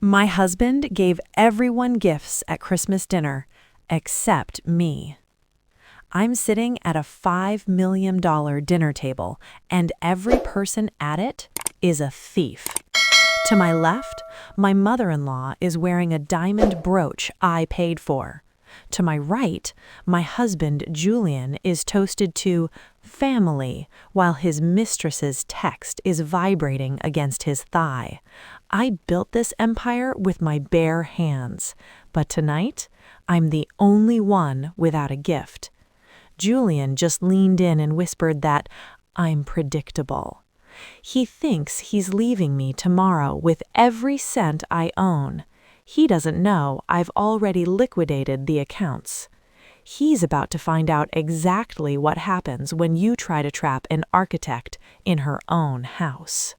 My husband gave everyone gifts at Christmas dinner, except me. I'm sitting at a $5 million dinner table, and every person at it is a thief. To my left, my mother-in-law is wearing a diamond brooch I paid for. To my right, my husband, Julian, is toasted to family while his mistress's text is vibrating against his thigh. I built this empire with my bare hands, but tonight, I'm the only one without a gift. Julian just leaned in and whispered that I'm predictable. He thinks he's leaving me tomorrow with every cent I own. He doesn't know I've already liquidated the accounts. He's about to find out exactly what happens when you try to trap an architect in her own house.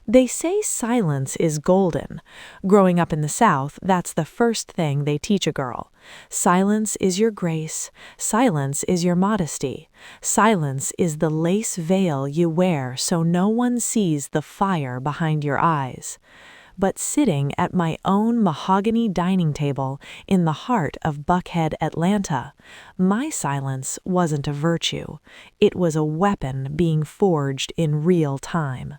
They say silence is golden. Growing up in the South, that's the first thing they teach a girl. Silence is your grace. Silence is your modesty. Silence is the lace veil you wear so no one sees the fire behind your eyes. But sitting at my own mahogany dining table in the heart of Buckhead, Atlanta, my silence wasn't a virtue. It was a weapon being forged in real time.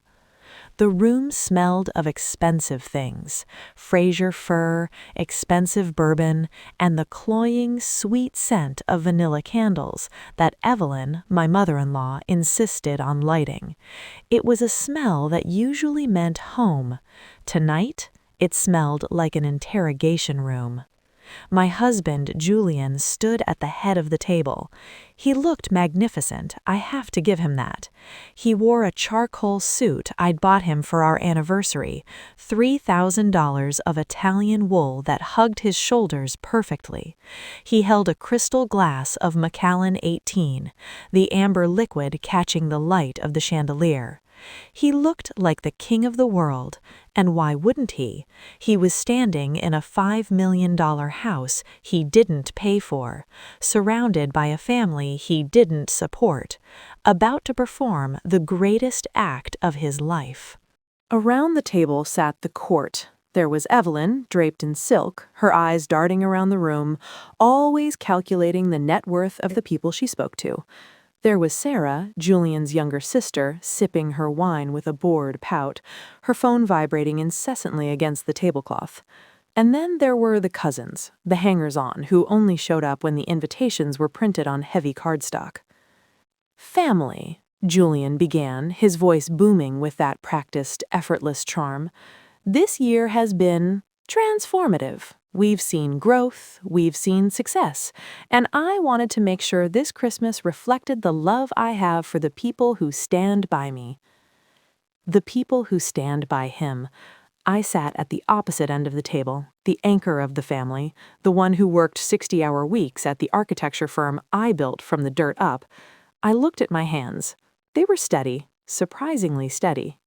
The room smelled of expensive things, Fraser fir, expensive bourbon, and the cloying, sweet scent of vanilla candles that Evelyn, my mother-in-law, insisted on lighting. It was a smell that usually meant home. Tonight, it smelled like an interrogation room. My husband, Julian, stood at the head of the table. He looked magnificent, I have to give him that. He wore a charcoal suit I'd bought him for our anniversary, $3,000 of Italian wool that hugged his shoulders perfectly. He held a crystal glass of Macallan 18, the amber liquid catching the light of the chandelier. He looked like the king of the world, and why wouldn't he? He was standing in a $5 million house he didn't pay for, surrounded by a family he didn't support, about to perform the greatest act of his life. Around the table sat the court. There was Evelyn, draped in silk, her eyes darting around the room, always calculating the net worth of the people she spoke to. There was Sarah, Julian's younger sister, sipping her wine with a bored pout, her phone vibrating incessantly against the tablecloth. And then there were the cousins, the hangers-on, who only showed up when the invitations were printed on heavy cardstock. "Family," Julian began, his voice booming with that practiced, effortless charm. "This year has been transformative. We've seen growth, we've seen success, and I wanted to make sure this Christmas reflected the love I have for the people who stand by me." The people who stand by him. I sat at the opposite end of the table, the anchor of the family, the one who worked 60-hour weeks at the architecture firm I built from the dirt up. I looked at my hands. They were steady, surprisingly steady.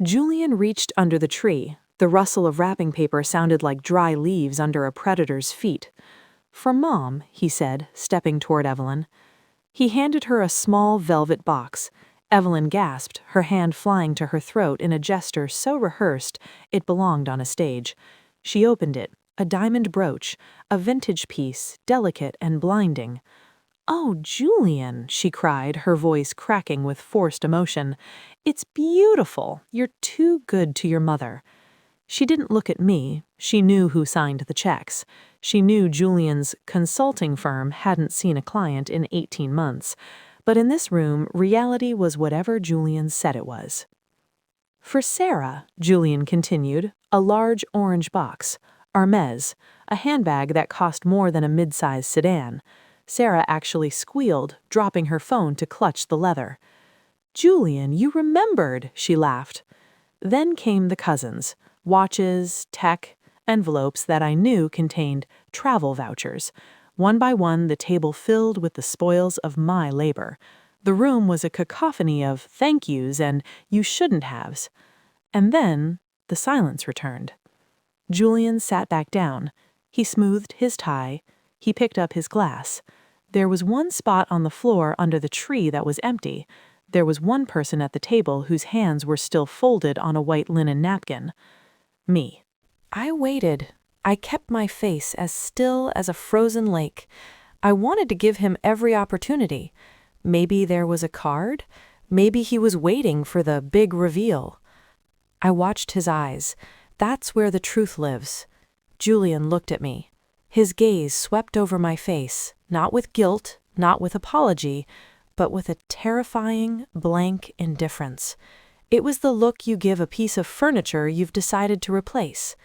Julian reached under the tree. The rustle of wrapping paper sounded like dry leaves under a predator's feet. "For Mom," he said, stepping toward Evelyn. He handed her a small velvet box. Evelyn gasped, her hand flying to her throat in a gesture so rehearsed it belonged on a stage. She opened it, a diamond brooch, a vintage piece, delicate and blinding. "Oh, Julian," she cried, her voice cracking with forced emotion. "It's beautiful. You're too good to your mother." She didn't look at me. She knew who signed the checks. She knew Julian's consulting firm hadn't seen a client in 18 months. But in this room, reality was whatever Julian said it was. "For Sarah," Julian continued, a large orange box. Hermes, a handbag that cost more than a mid-sized sedan. Sarah actually squealed, dropping her phone to clutch the leather. "Julian, you remembered," she laughed. Then came the cousins. Watches, tech, envelopes that I knew contained travel vouchers. One by one, the table filled with the spoils of my labor. The room was a cacophony of thank yous and you shouldn't haves. And then the silence returned. Julian sat back down. He smoothed his tie. He picked up his glass. There was one spot on the floor under the tree that was empty. There was one person at the table whose hands were still folded on a white linen napkin. Me. I waited. I kept my face as still as a frozen lake. I wanted to give him every opportunity. Maybe there was a card? Maybe he was waiting for the big reveal. I watched his eyes. That's where the truth lives. Julian looked at me. His gaze swept over my face, not with guilt, not with apology, but with a terrifying, blank indifference. It was the look you give a piece of furniture you've decided to replace.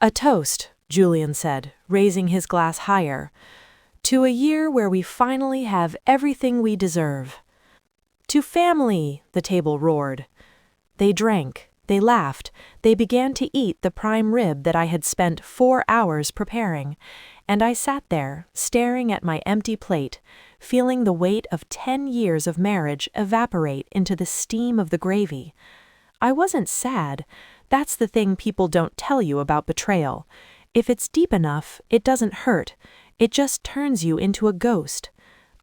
"A toast," Julian said, raising his glass higher, "to a year where we finally have everything we deserve." "To family," the table roared. They drank, they laughed, they began to eat the prime rib that I had spent 4 hours preparing, and I sat there, staring at my empty plate, feeling the weight of 10 years of marriage evaporate into the steam of the gravy. I wasn't sad. That's the thing people don't tell you about betrayal. If it's deep enough, it doesn't hurt. It just turns you into a ghost.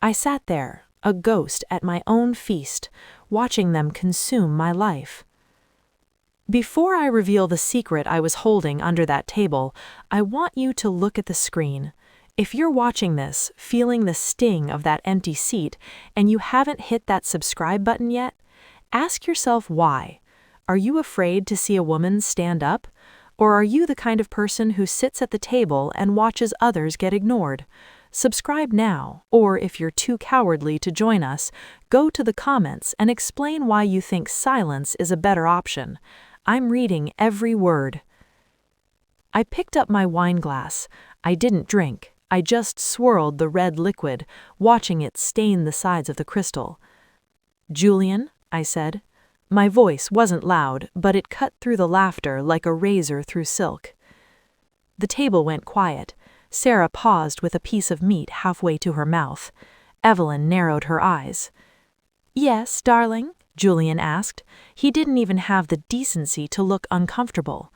I sat there, a ghost at my own feast, watching them consume my life. Before I reveal the secret I was holding under that table, I want you to look at the screen. If you're watching this, feeling the sting of that empty seat, and you haven't hit that subscribe button yet, ask yourself why. Are you afraid to see a woman stand up? Or are you the kind of person who sits at the table and watches others get ignored? Subscribe now, or if you're too cowardly to join us, go to the comments and explain why you think silence is a better option. I'm reading every word. I picked up my wine glass. I didn't drink. I just swirled the red liquid, watching it stain the sides of the crystal. "Julian," I said. My voice wasn't loud, but it cut through the laughter like a razor through silk. The table went quiet. Sarah paused with a piece of meat halfway to her mouth. Evelyn narrowed her eyes. "Yes, darling?" Julian asked. He didn't even have the decency to look uncomfortable.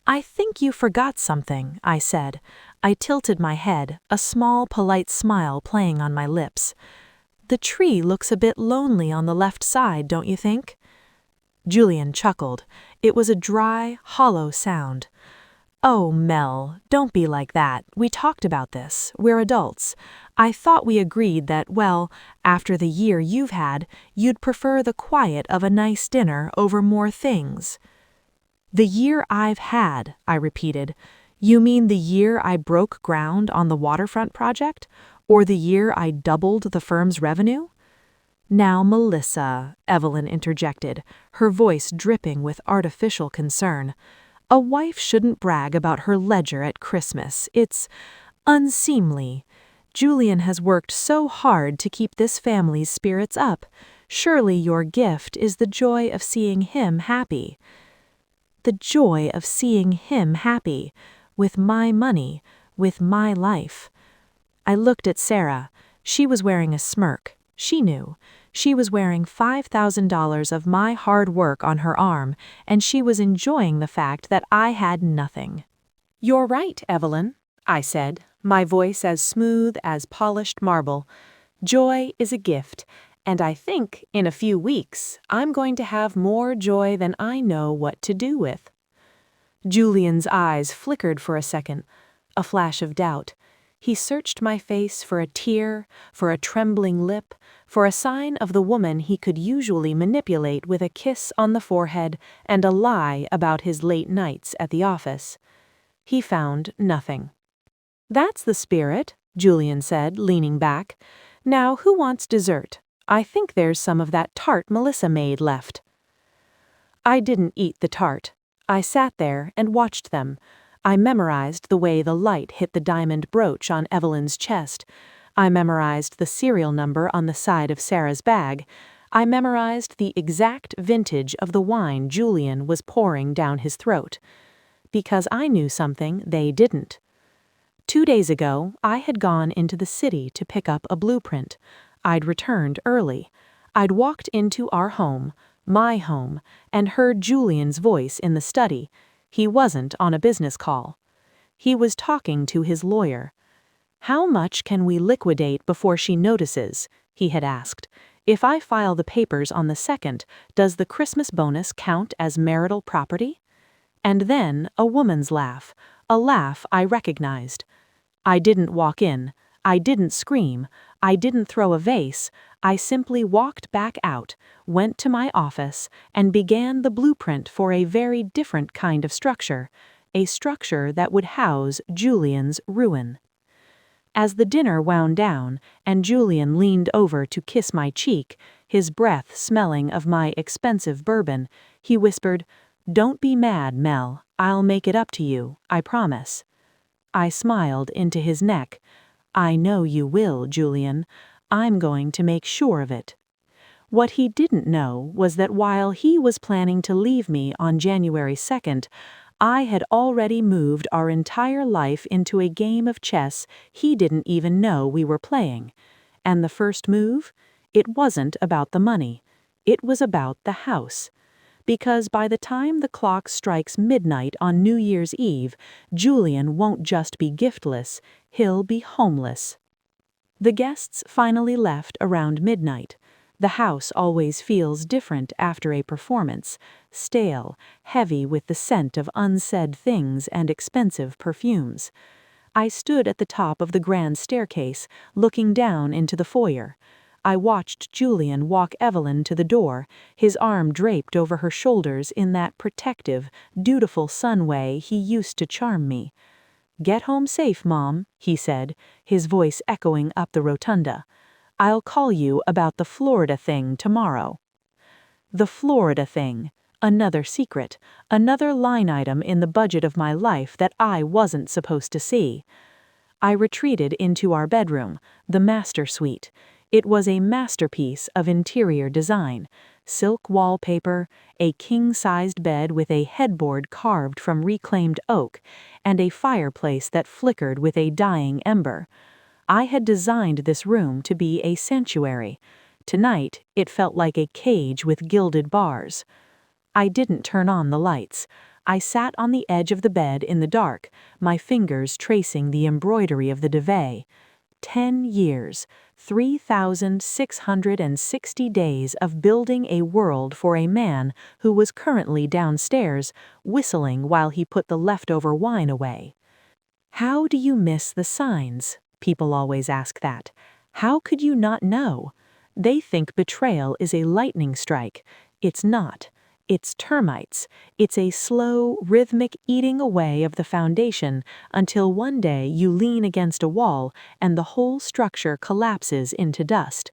"I think you forgot something," I said. I tilted my head, a small, polite smile playing on my lips. "The tree looks a bit lonely on the left side, don't you think?" Julian chuckled. It was a dry, hollow sound. "Oh, Mel, don't be like that. We talked about this. We're adults. I thought we agreed that, well, after the year you've had, you'd prefer the quiet of a nice dinner over more things." "The year I've had," I repeated. "You mean the year I broke ground on the waterfront project? Or the year I doubled the firm's revenue?" "Now, Melissa," Evelyn interjected, her voice dripping with artificial concern. "A wife shouldn't brag about her ledger at Christmas. It's unseemly. Julian has worked so hard to keep this family's spirits up. Surely your gift is the joy of seeing him happy." The joy of seeing him happy, with my money, with my life. I looked at Sarah. She was wearing a smirk. She knew. She was wearing $5,000 of my hard work on her arm, and she was enjoying the fact that I had nothing. "You're right, Evelyn," I said, my voice as smooth as polished marble. "Joy is a gift, and I think, in a few weeks, I'm going to have more joy than I know what to do with." Julian's eyes flickered for a second, a flash of doubt. He searched my face for a tear, for a trembling lip, for a sign of the woman he could usually manipulate with a kiss on the forehead and a lie about his late nights at the office. He found nothing. "That's the spirit," Julian said, leaning back. "Now, who wants dessert? I think there's some of that tart Melissa made left." I didn't eat the tart. I sat there and watched them. I memorized the way the light hit the diamond brooch on Evelyn's chest. I memorized the serial number on the side of Sarah's bag. I memorized the exact vintage of the wine Julian was pouring down his throat. Because I knew something they didn't. 2 days ago, I had gone into the city to pick up a blueprint. I'd returned early. I'd walked into our home, my home, and heard Julian's voice in the study. He wasn't on a business call. He was talking to his lawyer. "How much can we liquidate before she notices?" he had asked. "If I file the papers on the 2nd, does the Christmas bonus count as marital property?" And then a woman's laugh, a laugh I recognized. I didn't walk in. I didn't scream. I didn't throw a vase. I simply walked back out, went to my office, and began the blueprint for a very different kind of structure, a structure that would house Julian's ruin. As the dinner wound down and Julian leaned over to kiss my cheek, his breath smelling of my expensive bourbon, he whispered, "Don't be mad, Mel. I'll make it up to you, I promise." I smiled into his neck. "I know you will, Julian. I'm going to make sure of it." What he didn't know was that while he was planning to leave me on January 2nd, I had already moved our entire life into a game of chess he didn't even know we were playing. And the first move? It wasn't about the money. It was about the house. Because by the time the clock strikes midnight on New Year's Eve, Julian won't just be giftless, he'll be homeless. The guests finally left around midnight. The house always feels different after a performance, stale, heavy with the scent of unsaid things and expensive perfumes. I stood at the top of the grand staircase, looking down into the foyer. I watched Julian walk Evelyn to the door, his arm draped over her shoulders in that protective, dutiful son way he used to charm me. "Get home safe, Mom," he said, his voice echoing up the rotunda. "I'll call you about the Florida thing tomorrow." The Florida thing. Another secret, another line item in the budget of my life that I wasn't supposed to see. I retreated into our bedroom, the master suite. It was a masterpiece of interior design. Silk wallpaper, a king-sized bed with a headboard carved from reclaimed oak, and a fireplace that flickered with a dying ember. I had designed this room to be a sanctuary. Tonight, it felt like a cage with gilded bars. I didn't turn on the lights. I sat on the edge of the bed in the dark, my fingers tracing the embroidery of the duvet. 10 years, 3,660 days of building a world for a man who was currently downstairs, whistling while he put the leftover wine away. How do you miss the signs? People always ask that. How could you not know? They think betrayal is a lightning strike. It's not. It's termites. It's a slow, rhythmic eating away of the foundation until one day you lean against a wall and the whole structure collapses into dust.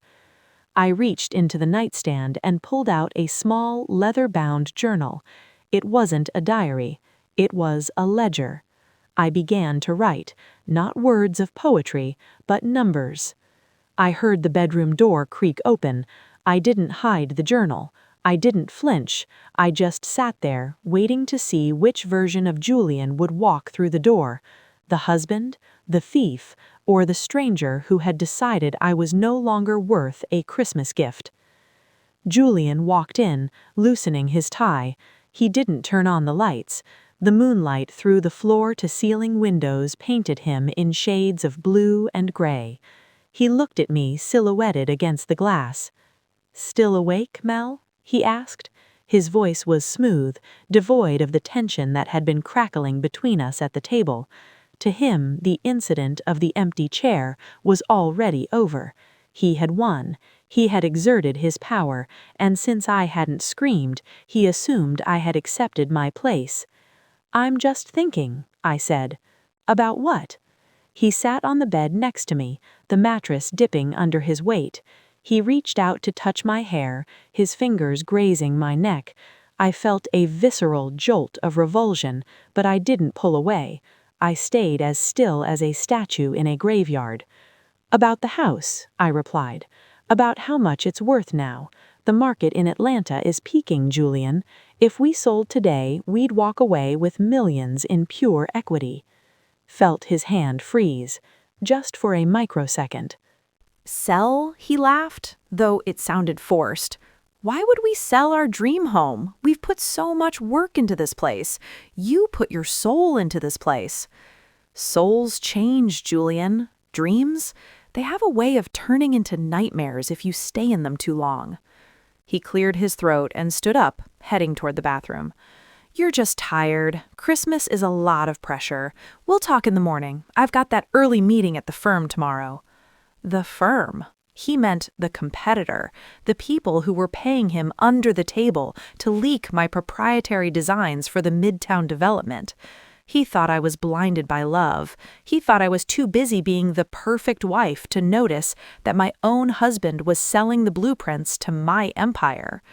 I reached into the nightstand and pulled out a small, leather-bound journal. It wasn't a diary. It was a ledger. I began to write, not words of poetry, but numbers. I heard the bedroom door creak open. I didn't hide the journal. I didn't flinch. I just sat there, waiting to see which version of Julian would walk through the door. The husband, the thief, or the stranger who had decided I was no longer worth a Christmas gift. Julian walked in, loosening his tie. He didn't turn on the lights. The moonlight through the floor-to-ceiling windows painted him in shades of blue and gray. He looked at me silhouetted against the glass. "Still awake, Mel?" he asked. His voice was smooth, devoid of the tension that had been crackling between us at the table. To him, the incident of the empty chair was already over. He had won. He had exerted his power, and since I hadn't screamed, he assumed I had accepted my place. "I'm just thinking," I said. "About what?" He sat on the bed next to me, the mattress dipping under his weight. He reached out to touch my hair, his fingers grazing my neck. I felt a visceral jolt of revulsion, but I didn't pull away. I stayed as still as a statue in a graveyard. "About the house," I replied. "About how much it's worth now. The market in Atlanta is peaking, Julian. If we sold today, we'd walk away with millions in pure equity." Felt his hand freeze, just for a microsecond. "Sell?" he laughed, though it sounded forced. "Why would we sell our dream home? We've put so much work into this place. You put your soul into this place." "Souls change, Julian. Dreams? They have a way of turning into nightmares if you stay in them too long." He cleared his throat and stood up, heading toward the bathroom. You're just tired. Christmas is a lot of pressure. We'll talk in the morning. I've got that early meeting at the firm tomorrow. The firm? He meant the competitor, the people who were paying him under the table to leak my proprietary designs for the Midtown development. He thought I was blinded by love. He thought I was too busy being the perfect wife to notice that my own husband was selling the blueprints to my empire.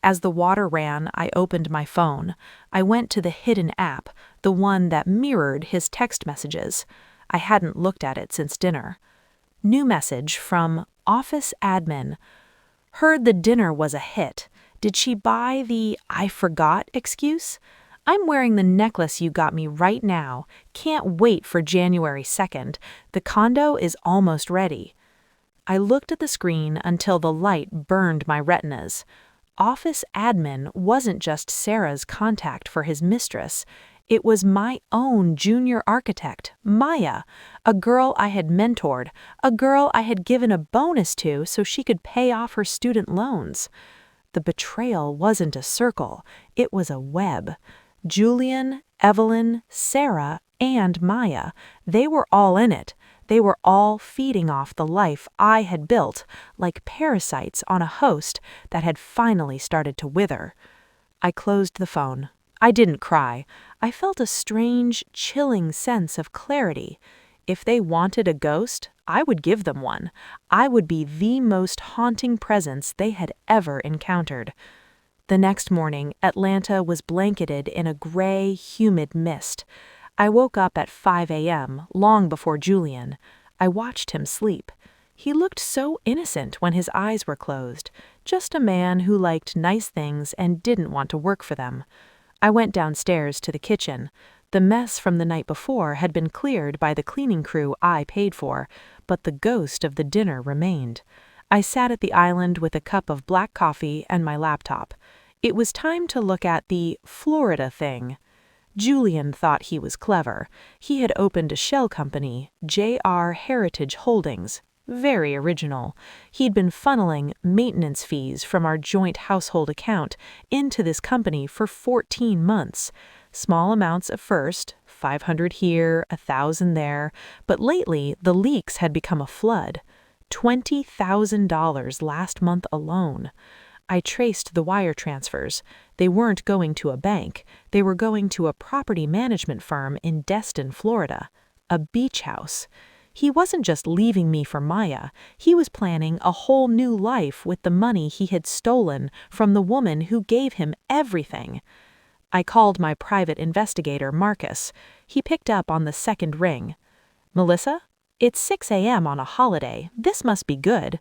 As the water ran, I opened my phone. I went to the hidden app, the one that mirrored his text messages. I hadn't looked at it since dinner. New message from Office Admin. Heard the dinner was a hit. Did she buy the "I forgot" excuse? I'm wearing the necklace you got me right now. Can't wait for January 2nd. The condo is almost ready. I looked at the screen until the light burned my retinas. Office Admin wasn't just Sarah's contact for his mistress. It was my own junior architect, Maya, a girl I had mentored, a girl I had given a bonus to so she could pay off her student loans. The betrayal wasn't a circle, it was a web. Julian, Evelyn, Sarah, and Maya, they were all in it. They were all feeding off the life I had built, like parasites on a host that had finally started to wither. I closed the phone. I didn't cry. I felt a strange, chilling sense of clarity. If they wanted a ghost, I would give them one. I would be the most haunting presence they had ever encountered. The next morning, Atlanta was blanketed in a gray, humid mist. I woke up at 5 a.m., long before Julian. I watched him sleep. He looked so innocent when his eyes were closed, just a man who liked nice things and didn't want to work for them. I went downstairs to the kitchen. The mess from the night before had been cleared by the cleaning crew I paid for, but the ghost of the dinner remained. I sat at the island with a cup of black coffee and my laptop. It was time to look at the Florida thing. Julian thought he was clever. He had opened a shell company, J.R. Heritage Holdings. Very original. He'd been funneling maintenance fees from our joint household account into this company for 14 months. Small amounts at first, $500 here, $1,000 there, but lately the leaks had become a flood. $20,000 last month alone. I traced the wire transfers. They weren't going to a bank. They were going to a property management firm in Destin, Florida. A beach house. He wasn't just leaving me for Maya. He was planning a whole new life with the money he had stolen from the woman who gave him everything. I called my private investigator, Marcus. He picked up on the second ring. "Melissa? It's 6 a.m. on a holiday. This must be good."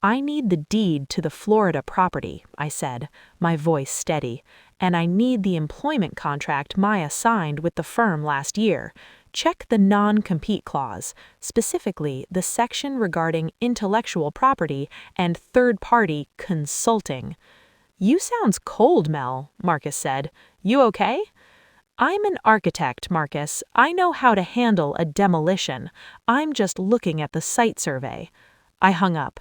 "I need the deed to the Florida property," I said, my voice steady, "and I need the employment contract Maya signed with the firm last year. Check the non-compete clause, specifically the section regarding intellectual property and third-party consulting." "You sounds cold, Mel," Marcus said. "You okay?" "I'm an architect, Marcus. I know how to handle a demolition. I'm just looking at the site survey." I hung up.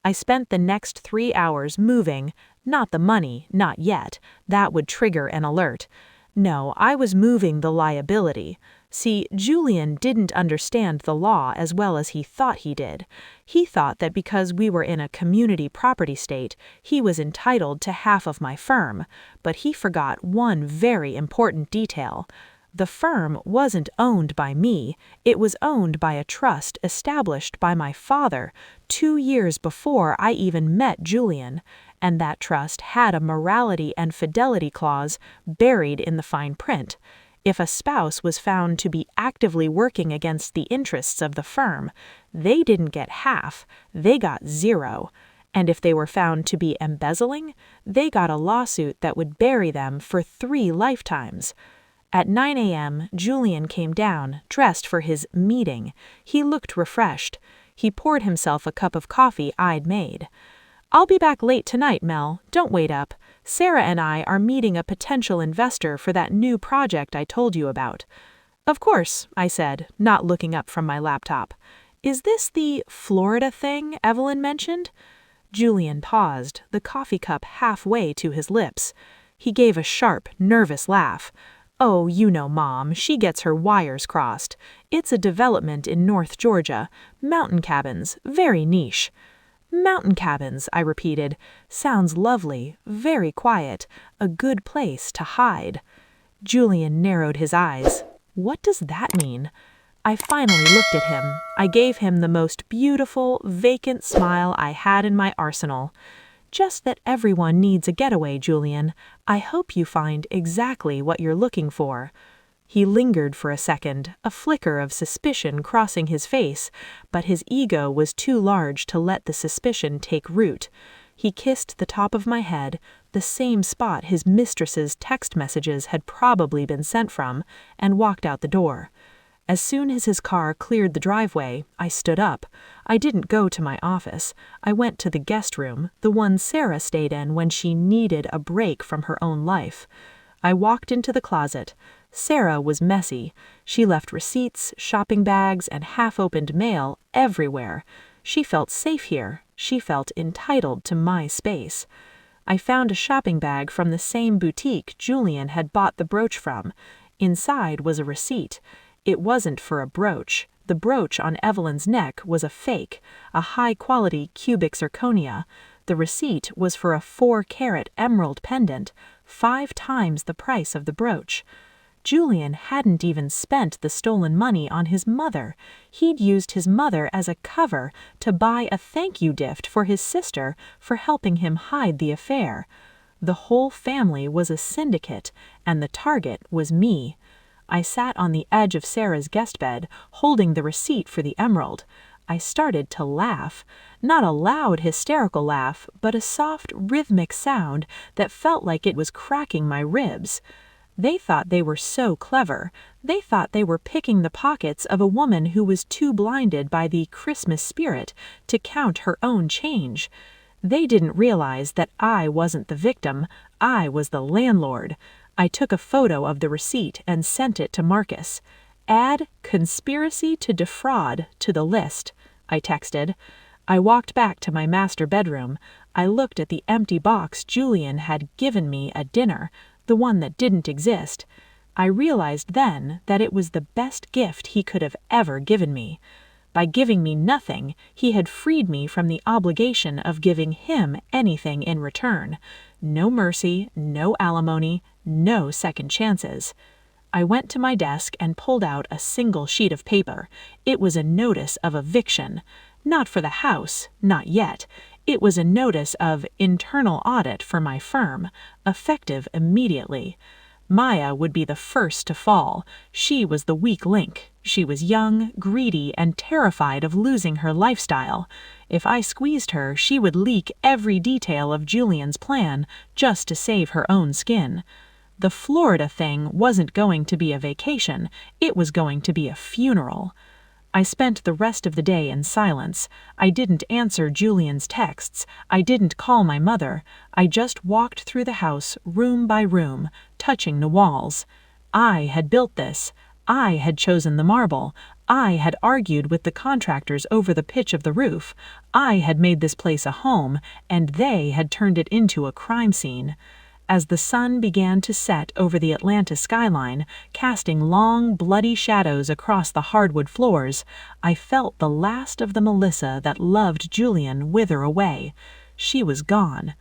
I spent the next 3 hours moving, not the money, not yet. That would trigger an alert. No, I was moving the liability. See, Julian didn't understand the law as well as he thought he did. He thought that because we were in a community property state, he was entitled to half of my firm, but he forgot one very important detail. The firm wasn't owned by me, it was owned by a trust established by my father 2 years before I even met Julian, and that trust had a morality and fidelity clause buried in the fine print. If a spouse was found to be actively working against the interests of the firm, they didn't get half, they got 0. And if they were found to be embezzling, they got a lawsuit that would bury them for 3 lifetimes. At 9 a.m., Julian came down, dressed for his meeting. He looked refreshed. He poured himself a cup of coffee I'd made. "I'll be back late tonight, Mel. Don't wait up. Sarah and I are meeting a potential investor for that new project I told you about." "Of course," I said, not looking up from my laptop. "Is this the Florida thing Evelyn mentioned?" Julian paused, the coffee cup halfway to his lips. He gave a sharp, nervous laugh. "Oh, you know, Mom, she gets her wires crossed. It's a development in North Georgia. Mountain cabins, very niche." "Mountain cabins," I repeated. "Sounds lovely, very quiet, a good place to hide." Julian narrowed his eyes. "What does that mean?" I finally looked at him. I gave him the most beautiful, vacant smile I had in my arsenal. "Just that everyone needs a getaway, Julian. I hope you find exactly what you're looking for." He lingered for a second, a flicker of suspicion crossing his face, but his ego was too large to let the suspicion take root. He kissed the top of my head, the same spot his mistress's text messages had probably been sent from, and walked out the door. As soon as his car cleared the driveway, I stood up. I didn't go to my office. I went to the guest room, the one Sarah stayed in when she needed a break from her own life. I walked into the closet. Sarah was messy. She left receipts, shopping bags, and half-opened mail everywhere. She felt safe here. She felt entitled to my space. I found a shopping bag from the same boutique Julian had bought the brooch from. Inside was a receipt. It wasn't for a brooch. The brooch on Evelyn's neck was a fake, a high-quality cubic zirconia. The receipt was for a 4-carat emerald pendant, 5 times the price of the brooch. Julian hadn't even spent the stolen money on his mother. He'd used his mother as a cover to buy a thank-you gift for his sister for helping him hide the affair. The whole family was a syndicate, and the target was me. I sat on the edge of Sarah's guest bed, holding the receipt for the emerald. I started to laugh. Not a loud, hysterical laugh, but a soft, rhythmic sound that felt like it was cracking my ribs. They thought they were so clever. They thought they were picking the pockets of a woman who was too blinded by the Christmas spirit to count her own change. They didn't realize that I wasn't the victim. I was the landlord. I took a photo of the receipt and sent it to Marcus. "Add conspiracy to defraud to the list," I texted. I walked back to my master bedroom. I looked at the empty box Julian had given me at dinner, the one that didn't exist. I realized then that it was the best gift he could have ever given me. By giving me nothing, he had freed me from the obligation of giving him anything in return. No mercy, no alimony, no second chances. I went to my desk and pulled out a single sheet of paper. It was a notice of eviction. Not for the house, not yet. It was a notice of internal audit for my firm, effective immediately. Maya would be the first to fall. She was the weak link. She was young, greedy, and terrified of losing her lifestyle. If I squeezed her, she would leak every detail of Julian's plan just to save her own skin. The Florida thing wasn't going to be a vacation. It was going to be a funeral. I spent the rest of the day in silence. I didn't answer Julian's texts. I didn't call my mother. I just walked through the house, room by room, touching the walls. I had built this. I had chosen the marble. I had argued with the contractors over the pitch of the roof. I had made this place a home, and they had turned it into a crime scene. As the sun began to set over the Atlanta skyline, casting long, bloody shadows across the hardwood floors, I felt the last of the Melissa that loved Julian wither away. She was gone.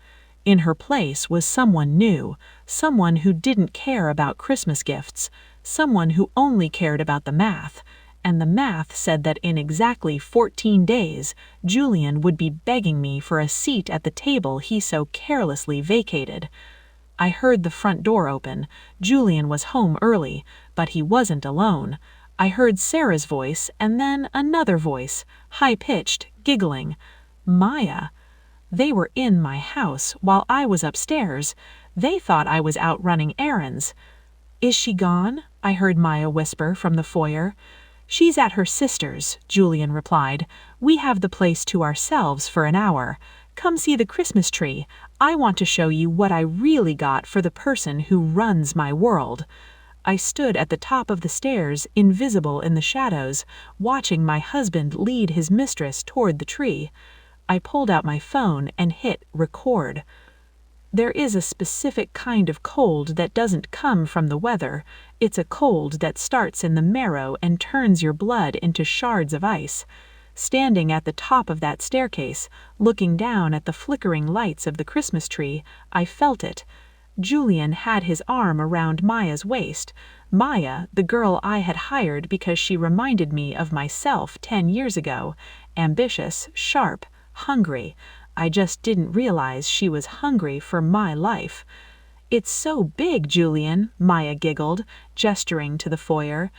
In her place was someone new, someone who didn't care about Christmas gifts, someone who only cared about the math. And the math said that in exactly 14 days, Julian would be begging me for a seat at the table he so carelessly vacated. I heard the front door open. Julian was home early, but he wasn't alone. I heard Sarah's voice and then another voice, high-pitched, giggling. Maya. They were in my house while I was upstairs. They thought I was out running errands. "Is she gone?" I heard Maya whisper from the foyer. "She's at her sister's," Julian replied. "We have the place to ourselves for an hour. Come see the Christmas tree. I want to show you what I really got for the person who runs my world." I stood at the top of the stairs, invisible in the shadows, watching my husband lead his mistress toward the tree. I pulled out my phone and hit record. There is a specific kind of cold that doesn't come from the weather. It's a cold that starts in the marrow and turns your blood into shards of ice. Standing at the top of that staircase, looking down at the flickering lights of the Christmas tree, I felt it. Julian had his arm around Maya's waist. Maya, the girl I had hired because she reminded me of myself 10 years ago. Ambitious, sharp, hungry. I just didn't realize she was hungry for my life. "It's so big, Julian," Maya giggled, gesturing to the foyer.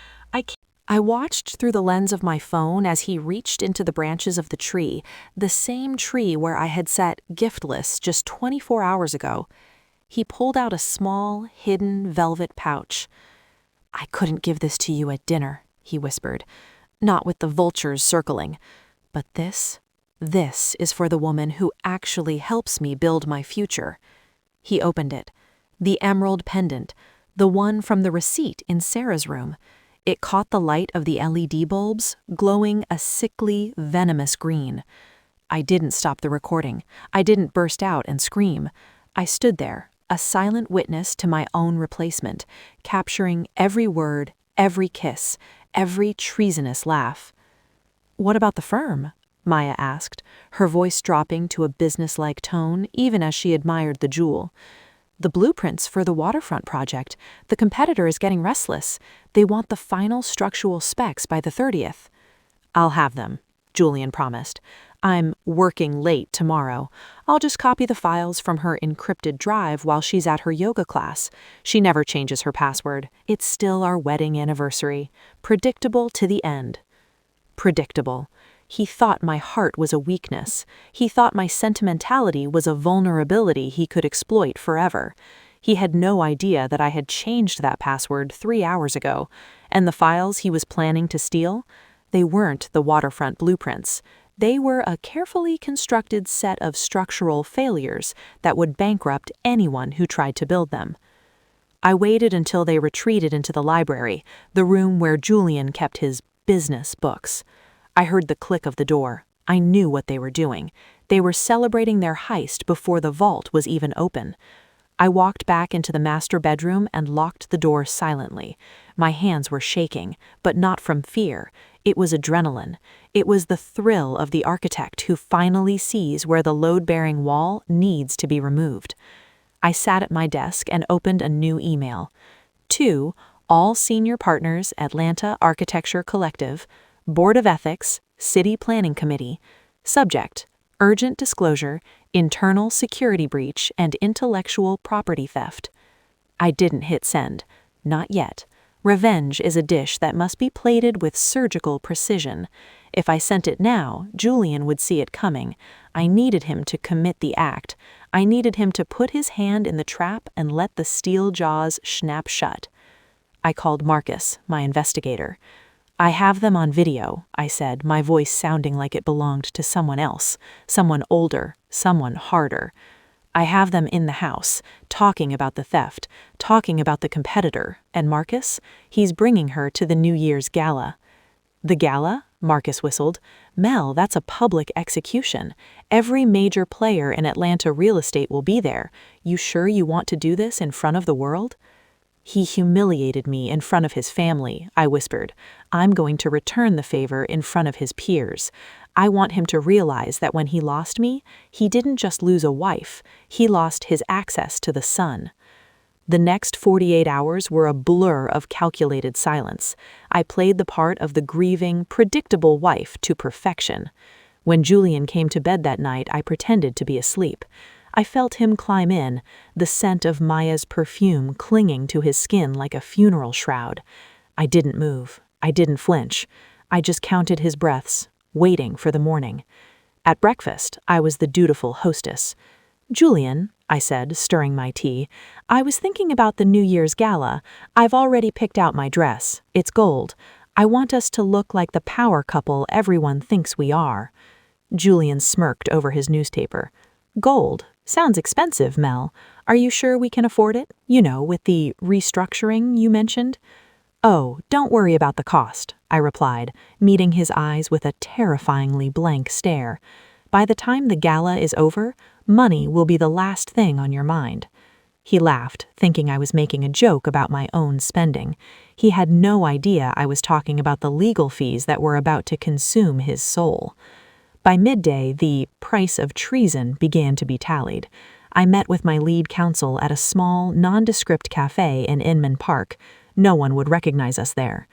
I watched through the lens of my phone as he reached into the branches of the tree, the same tree where I had set gift lists just 24 hours ago. He pulled out a small, hidden velvet pouch. "I couldn't give this to you at dinner," he whispered, "not with the vultures circling. But this is for the woman who actually helps me build my future." He opened it. The emerald pendant, the one from the receipt in Sarah's room. It caught the light of the LED bulbs, glowing a sickly, venomous green. I didn't stop the recording. I didn't burst out and scream. I stood there, a silent witness to my own replacement, capturing every word, every kiss, every treasonous laugh. "What about the firm?" Maya asked, her voice dropping to a businesslike tone even as she admired the jewel. "The blueprints for the waterfront project. The competitor is getting restless. They want the final structural specs by the 30th. "I'll have them," Julian promised. "I'm working late tomorrow. I'll just copy the files from her encrypted drive while she's at her yoga class. She never changes her password. It's still our wedding anniversary. Predictable to the end." Predictable. He thought my heart was a weakness. He thought my sentimentality was a vulnerability he could exploit forever. He had no idea that I had changed that password 3 hours ago, and the files he was planning to steal, they weren't the waterfront blueprints. They were a carefully constructed set of structural failures that would bankrupt anyone who tried to build them. I waited until they retreated into the library, the room where Julian kept his business books. I heard the click of the door. I knew what they were doing. They were celebrating their heist before the vault was even open. I walked back into the master bedroom and locked the door silently. My hands were shaking, but not from fear. It was adrenaline. It was the thrill of the architect who finally sees where the load-bearing wall needs to be removed. I sat at my desk and opened a new email. To all senior partners, Atlanta Architecture Collective, Board of Ethics, City Planning Committee. Subject: urgent disclosure, internal security breach, and intellectual property theft. I didn't hit send. Not yet. Revenge is a dish that must be plated with surgical precision. If I sent it now, Julian would see it coming. I needed him to commit the act. I needed him to put his hand in the trap and let the steel jaws snap shut. I called Marcus, my investigator. "I have them on video," I said, my voice sounding like it belonged to someone else, someone older, someone harder. "I have them in the house, talking about the theft, talking about the competitor, and Marcus, he's bringing her to the New Year's gala." "The gala?" Marcus whistled. "Mel, that's a public execution. Every major player in Atlanta real estate will be there. You sure you want to do this in front of the world?" "He humiliated me in front of his family," I whispered. "I'm going to return the favor in front of his peers. I want him to realize that when he lost me, he didn't just lose a wife, he lost his access to the sun." The next 48 hours were a blur of calculated silence. I played the part of the grieving, predictable wife to perfection. When Julian came to bed that night, I pretended to be asleep. I felt him climb in, the scent of Maya's perfume clinging to his skin like a funeral shroud. I didn't move. I didn't flinch. I just counted his breaths, waiting for the morning. At breakfast, I was the dutiful hostess. "Julian," I said, stirring my tea, "I was thinking about the New Year's gala. I've already picked out my dress. It's gold. I want us to look like the power couple everyone thinks we are." Julian smirked over his newspaper. "Gold? Sounds expensive, Mel. Are you sure we can afford it? You know, with the restructuring you mentioned?" "Oh, don't worry about the cost," I replied, meeting his eyes with a terrifyingly blank stare. "By the time the gala is over, Money will be the last thing on your mind." He laughed, thinking I was making a joke about my own spending. He had no idea I was talking about the legal fees that were about to consume his soul. By midday, the price of treason began to be tallied. I met with my lead counsel at a small, nondescript cafe in Inman Park. No one would recognize us there.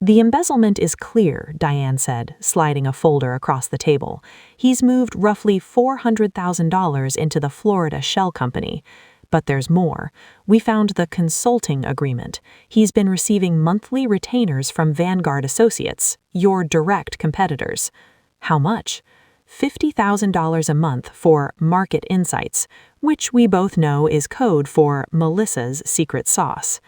"The embezzlement is clear," Diane said, sliding a folder across the table. "He's moved roughly $400,000 into the Florida Shell Company. But there's more. We found the consulting agreement. He's been receiving monthly retainers from Vanguard Associates, your direct competitors." "How much?" $50,000 a month for market insights, which we both know is code for Melissa's secret sauce.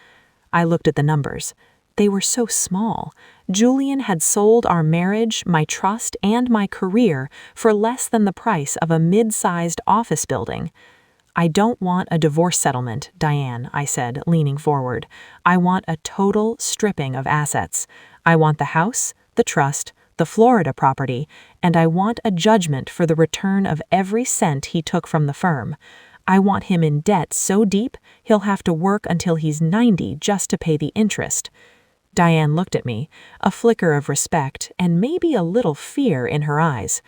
I looked at the numbers. They were so small. Julian had sold our marriage, my trust, and my career for less than the price of a mid-sized office building. "I don't want a divorce settlement, Diane," I said, leaning forward. "I want a total stripping of assets. I want the house, the trust, the Florida property, and I want a judgment for the return of every cent he took from the firm. I want him in debt so deep he'll have to work until he's 90 just to pay the interest." Diane looked at me, a flicker of respect and maybe a little fear in her eyes.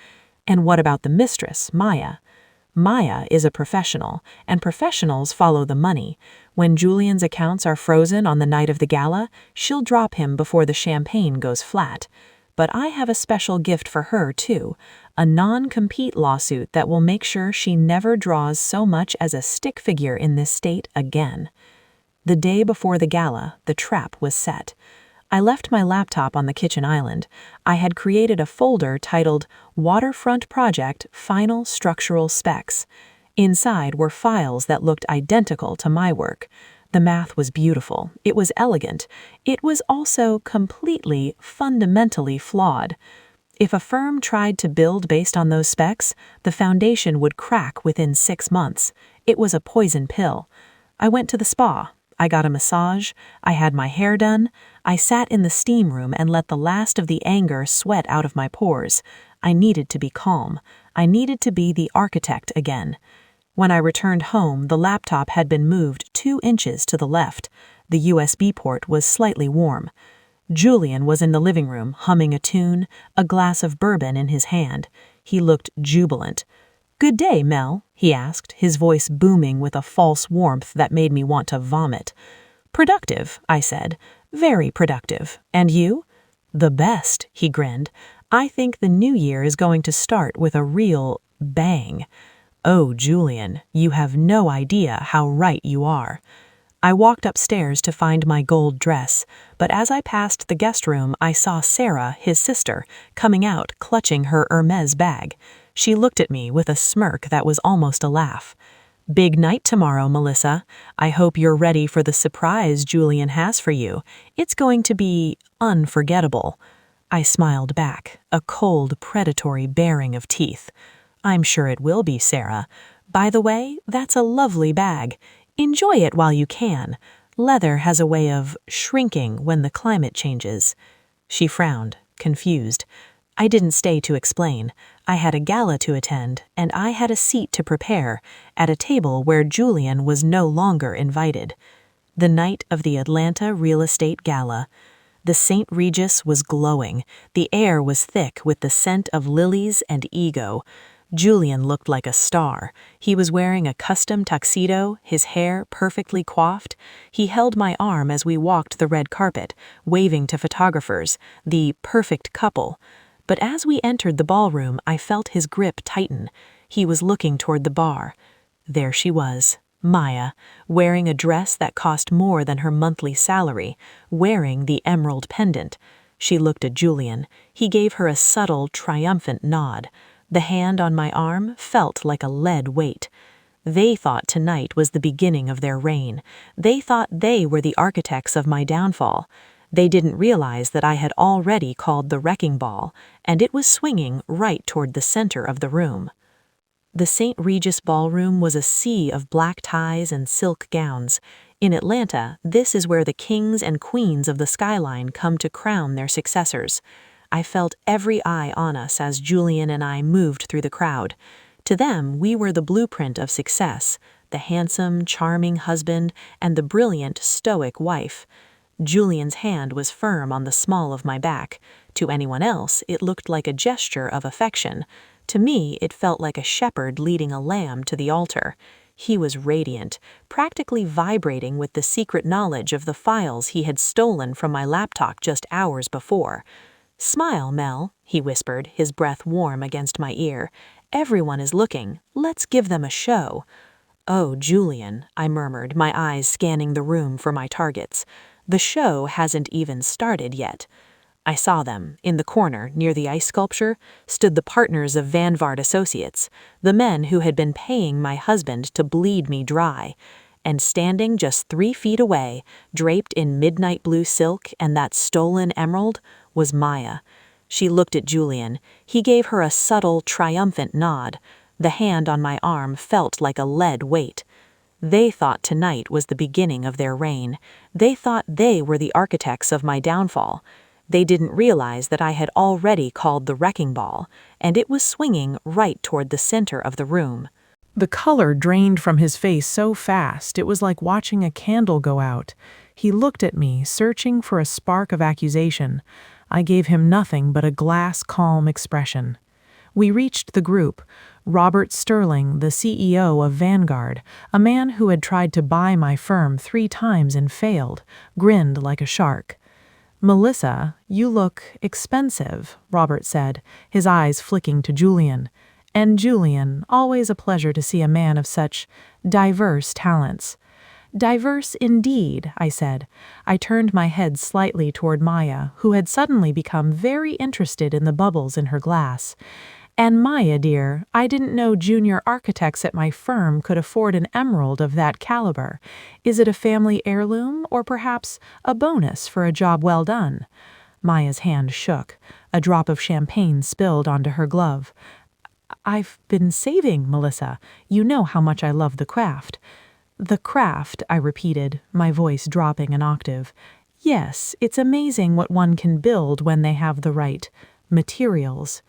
"And what about the mistress, Maya?" "Maya is a professional, and professionals follow the money. When Julian's accounts are frozen on the night of the gala, she'll drop him before the champagne goes flat. But I have a special gift for her, too, a non-compete lawsuit that will make sure she never draws so much as a stick figure in this state again." The day before the gala, the trap was set. I left my laptop on the kitchen island. I had created a folder titled Waterfront Project Final Structural Specs. Inside were files that looked identical to my work. The math was beautiful. It was elegant. It was also completely, fundamentally flawed. If a firm tried to build based on those specs, the foundation would crack within 6 months. It was a poison pill. I went to the spa. I got a massage. I had my hair done. I sat in the steam room and let the last of the anger sweat out of my pores. I needed to be calm. I needed to be the architect again. When I returned home, the laptop had been moved 2 inches to the left. The USB port was slightly warm. Julian was in the living room, humming a tune, a glass of bourbon in his hand. He looked jubilant. "Good day, Mel," he asked, his voice booming with a false warmth that made me want to vomit. "Productive," I said. "Very productive. And you?" "The best," he grinned. "I think the new year is going to start with a real bang." "Oh, Julian, you have no idea how right you are." I walked upstairs to find my gold dress, but as I passed the guest room, I saw Sarah, his sister, coming out clutching her Hermes bag. She looked at me with a smirk that was almost a laugh. "Big night tomorrow, Melissa. I hope you're ready for the surprise Julian has for you. It's going to be unforgettable." I smiled back, a cold, predatory baring of teeth. "I'm sure it will be, Sarah. By the way, that's a lovely bag. Enjoy it while you can. Leather has a way of shrinking when the climate changes." She frowned, confused. I didn't stay to explain. I had a gala to attend, and I had a seat to prepare, at a table where Julian was no longer invited. The night of the Atlanta Real Estate Gala. The St. Regis was glowing. The air was thick with the scent of lilies and ego. Julian looked like a star. He was wearing a custom tuxedo, his hair perfectly coiffed. He held my arm as we walked the red carpet, waving to photographers, the perfect couple. But as we entered the ballroom, I felt his grip tighten. He was looking toward the bar. There she was, Maya, wearing a dress that cost more than her monthly salary, wearing the emerald pendant. She looked at Julian. He gave her a subtle, triumphant nod. The hand on my arm felt like a lead weight. They thought tonight was the beginning of their reign. They thought they were the architects of my downfall. They didn't realize that I had already called the wrecking ball, and it was swinging right toward the center of the room. The St. Regis ballroom was a sea of black ties and silk gowns. In Atlanta, this is where the kings and queens of the skyline come to crown their successors. I felt every eye on us as Julian and I moved through the crowd. To them, we were the blueprint of success, the handsome, charming husband and the brilliant, stoic wife. Julian's hand was firm on the small of my back. To anyone else, it looked like a gesture of affection. To me, it felt like a shepherd leading a lamb to the altar. He was radiant, practically vibrating with the secret knowledge of the files he had stolen from my laptop just hours before. "Smile, Mel," he whispered, his breath warm against my ear. "Everyone is looking. Let's give them a show." "Oh, Julian," I murmured, my eyes scanning the room for my targets. "The show hasn't even started yet." I saw them. In the corner, near the ice sculpture, stood the partners of Vanvard Associates, the men who had been paying my husband to bleed me dry. And standing just 3 feet away, draped in midnight blue silk and that stolen emerald, was Maya. She looked at Julian. He gave her a subtle, triumphant nod. The hand on my arm felt like a lead weight. They thought tonight was the beginning of their reign. They thought they were the architects of my downfall. They didn't realize that I had already called the wrecking ball, and it was swinging right toward the center of the room. The color drained from his face so fast, it was like watching a candle go out. He looked at me, searching for a spark of accusation. I gave him nothing but a glass calm expression. We reached the group. Robert Sterling, the CEO of Vanguard, a man who had tried to buy my firm 3 times and failed, grinned like a shark. "Melissa, you look expensive," Robert said, his eyes flicking to Julian. "And Julian, always a pleasure to see a man of such diverse talents." "Diverse indeed," I said. I turned my head slightly toward Maya, who had suddenly become very interested in the bubbles in her glass. "And Maya, dear, I didn't know junior architects at my firm could afford an emerald of that caliber. Is it a family heirloom or perhaps a bonus for a job well done?" Maya's hand shook. A drop of champagne spilled onto her glove. "I've been saving, Melissa. You know how much I love the craft." "The craft," I repeated, my voice dropping an octave. "Yes, it's amazing what one can build when they have the right materials."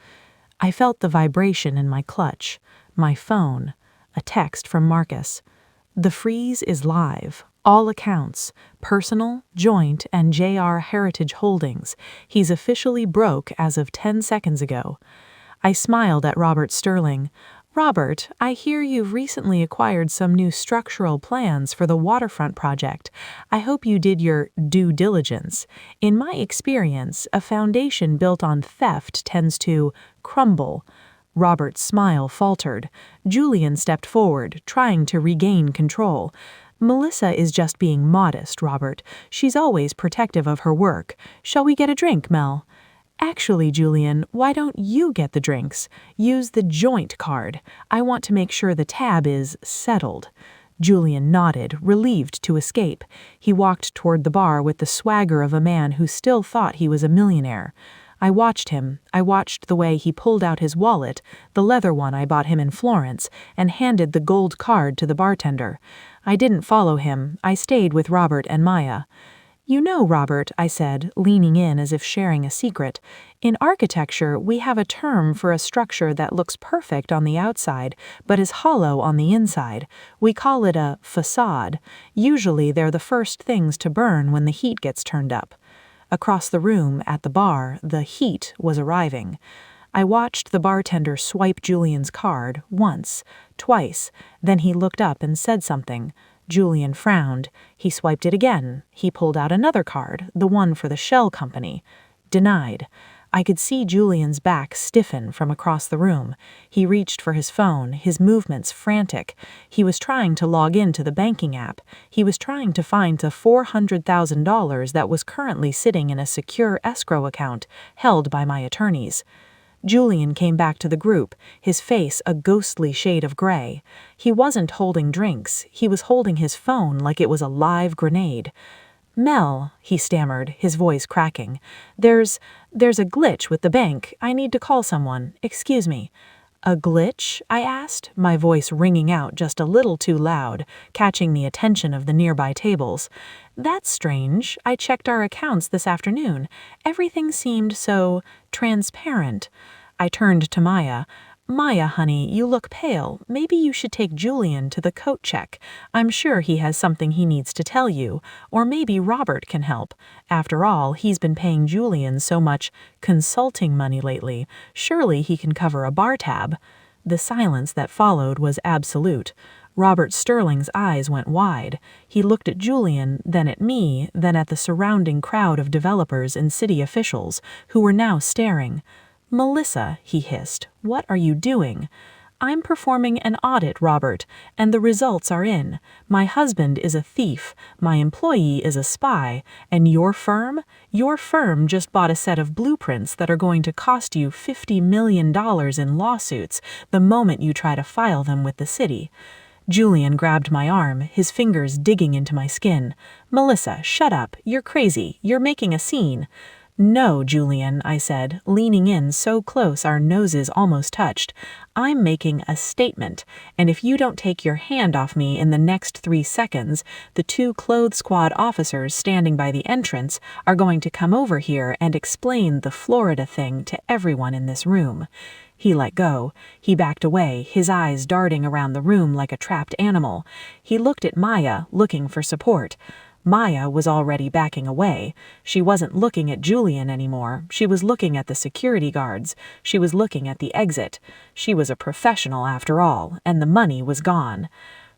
I felt the vibration in my clutch. My phone. A text from Marcus. "The freeze is live. All accounts. Personal, joint, and JR Heritage Holdings. He's officially broke as of 10 seconds ago." I smiled at Robert Sterling. "Robert, I hear you've recently acquired some new structural plans for the waterfront project. I hope you did your due diligence. In my experience, a foundation built on theft tends to crumble." Robert's smile faltered. Julian stepped forward, trying to regain control. "Melissa is just being modest, Robert. She's always protective of her work. Shall we get a drink, Mel?" "Actually, Julian, why don't you get the drinks? Use the joint card. I want to make sure the tab is settled." Julian nodded, relieved to escape. He walked toward the bar with the swagger of a man who still thought he was a millionaire. I watched him. I watched the way he pulled out his wallet, the leather one I bought him in Florence, and handed the gold card to the bartender. I didn't follow him. I stayed with Robert and Maya. "You know, Robert," I said, leaning in as if sharing a secret, "in architecture we have a term for a structure that looks perfect on the outside but is hollow on the inside. We call it a facade. Usually they're the first things to burn when the heat gets turned up." Across the room, at the bar, the heat was arriving. I watched the bartender swipe Julian's card once, twice, then he looked up and said something. Julian frowned. He swiped it again. He pulled out another card, the one for the shell company. Denied. I could see Julian's back stiffen from across the room. He reached for his phone, his movements frantic. He was trying to log into the banking app. He was trying to find the $400,000 that was currently sitting in a secure escrow account held by my attorneys. Julian came back to the group, his face a ghostly shade of gray. He wasn't holding drinks. He was holding his phone like it was a live grenade. "Mel," he stammered, his voice cracking. There's a glitch with the bank. I need to call someone. Excuse me." "A glitch?" I asked, my voice ringing out just a little too loud, catching the attention of the nearby tables. "That's strange. I checked our accounts this afternoon. Everything seemed so transparent." I turned to Maya. Maya, honey, you look pale. Maybe you should take Julian to the coat check. I'm sure he has something he needs to tell you. Or maybe Robert can help. After all, he's been paying Julian so much consulting money lately. Surely he can cover a bar tab." The silence that followed was absolute. Robert Sterling's eyes went wide. He looked at Julian, then at me, then at the surrounding crowd of developers and city officials, who were now staring. "Melissa," he hissed, "what are you doing?" "I'm performing an audit, Robert, and the results are in. My husband is a thief, my employee is a spy, and your firm? Your firm just bought a set of blueprints that are going to cost you $50 million in lawsuits the moment you try to file them with the city." Julian grabbed my arm, his fingers digging into my skin. "Melissa, shut up. You're crazy. You're making a scene." "No, Julian," I said, leaning in so close our noses almost touched. "I'm making a statement, and if you don't take your hand off me in the next 3 seconds, the 2 clothes squad officers standing by the entrance are going to come over here and explain the Florida thing to everyone in this room." He let go. He backed away, his eyes darting around the room like a trapped animal. He looked at Maya, looking for support. Maya was already backing away. She wasn't looking at Julian anymore. She was looking at the security guards. She was looking at the exit. She was a professional after all, and the money was gone.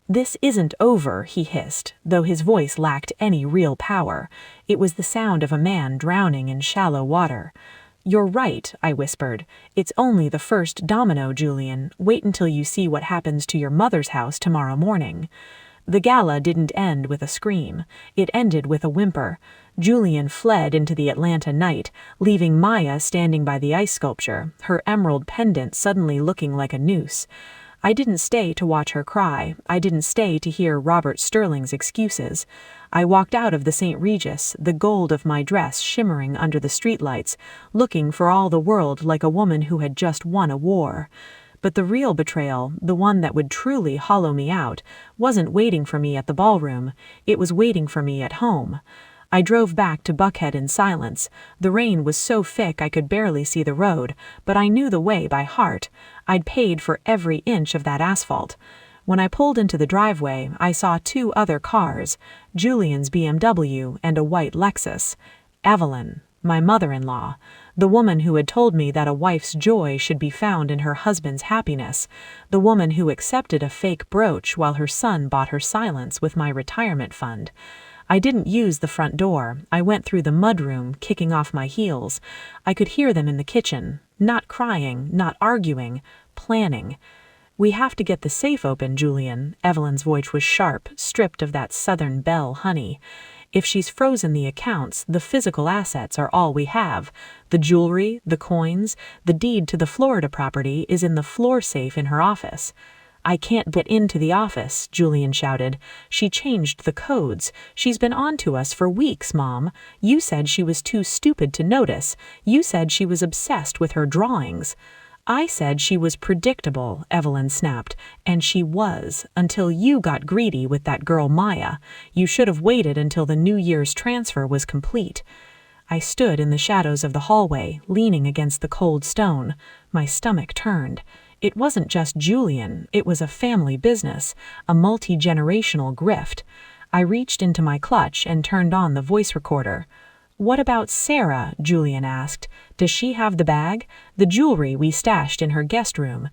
"This isn't over," he hissed, though his voice lacked any real power. It was the sound of a man drowning in shallow water. "You're right," I whispered. "It's only the first domino, Julian. Wait until you see what happens to your mother's house tomorrow morning." The gala didn't end with a scream. It ended with a whimper. Julian fled into the Atlanta night, leaving Maya standing by the ice sculpture, her emerald pendant suddenly looking like a noose. I didn't stay to watch her cry. I didn't stay to hear Robert Sterling's excuses. I walked out of the St. Regis, the gold of my dress shimmering under the streetlights, looking for all the world like a woman who had just won a war. But the real betrayal, the one that would truly hollow me out, wasn't waiting for me at the ballroom. It was waiting for me at home. I drove back to Buckhead in silence. The rain was so thick I could barely see the road, but I knew the way by heart. I'd paid for every inch of that asphalt. When I pulled into the driveway, I saw 2 other cars, Julian's BMW and a white Lexus. Evelyn, my mother-in-law, the woman who had told me that a wife's joy should be found in her husband's happiness, the woman who accepted a fake brooch while her son bought her silence with my retirement fund. I didn't use the front door. I went through the mudroom, kicking off my heels. I could hear them in the kitchen, not crying, not arguing, planning. "We have to get the safe open, Julian." Evelyn's voice was sharp, stripped of that Southern belle honey. "If she's frozen the accounts, the physical assets are all we have. The jewelry, the coins, the deed to the Florida property is in the floor safe in her office." "I can't get into the office," Julian shouted. "She changed the codes. She's been on to us for weeks, Mom. You said she was too stupid to notice. You said she was obsessed with her drawings." "I said she was predictable," Evelyn snapped, "and she was, until you got greedy with that girl Maya. You should have waited until the New Year's transfer was complete." I stood in the shadows of the hallway, leaning against the cold stone. My stomach turned. It wasn't just Julian, it was a family business, a multi-generational grift. I reached into my clutch and turned on the voice recorder. "What about Sarah?" Julian asked. "Does she have the bag? The jewelry we stashed in her guest room?"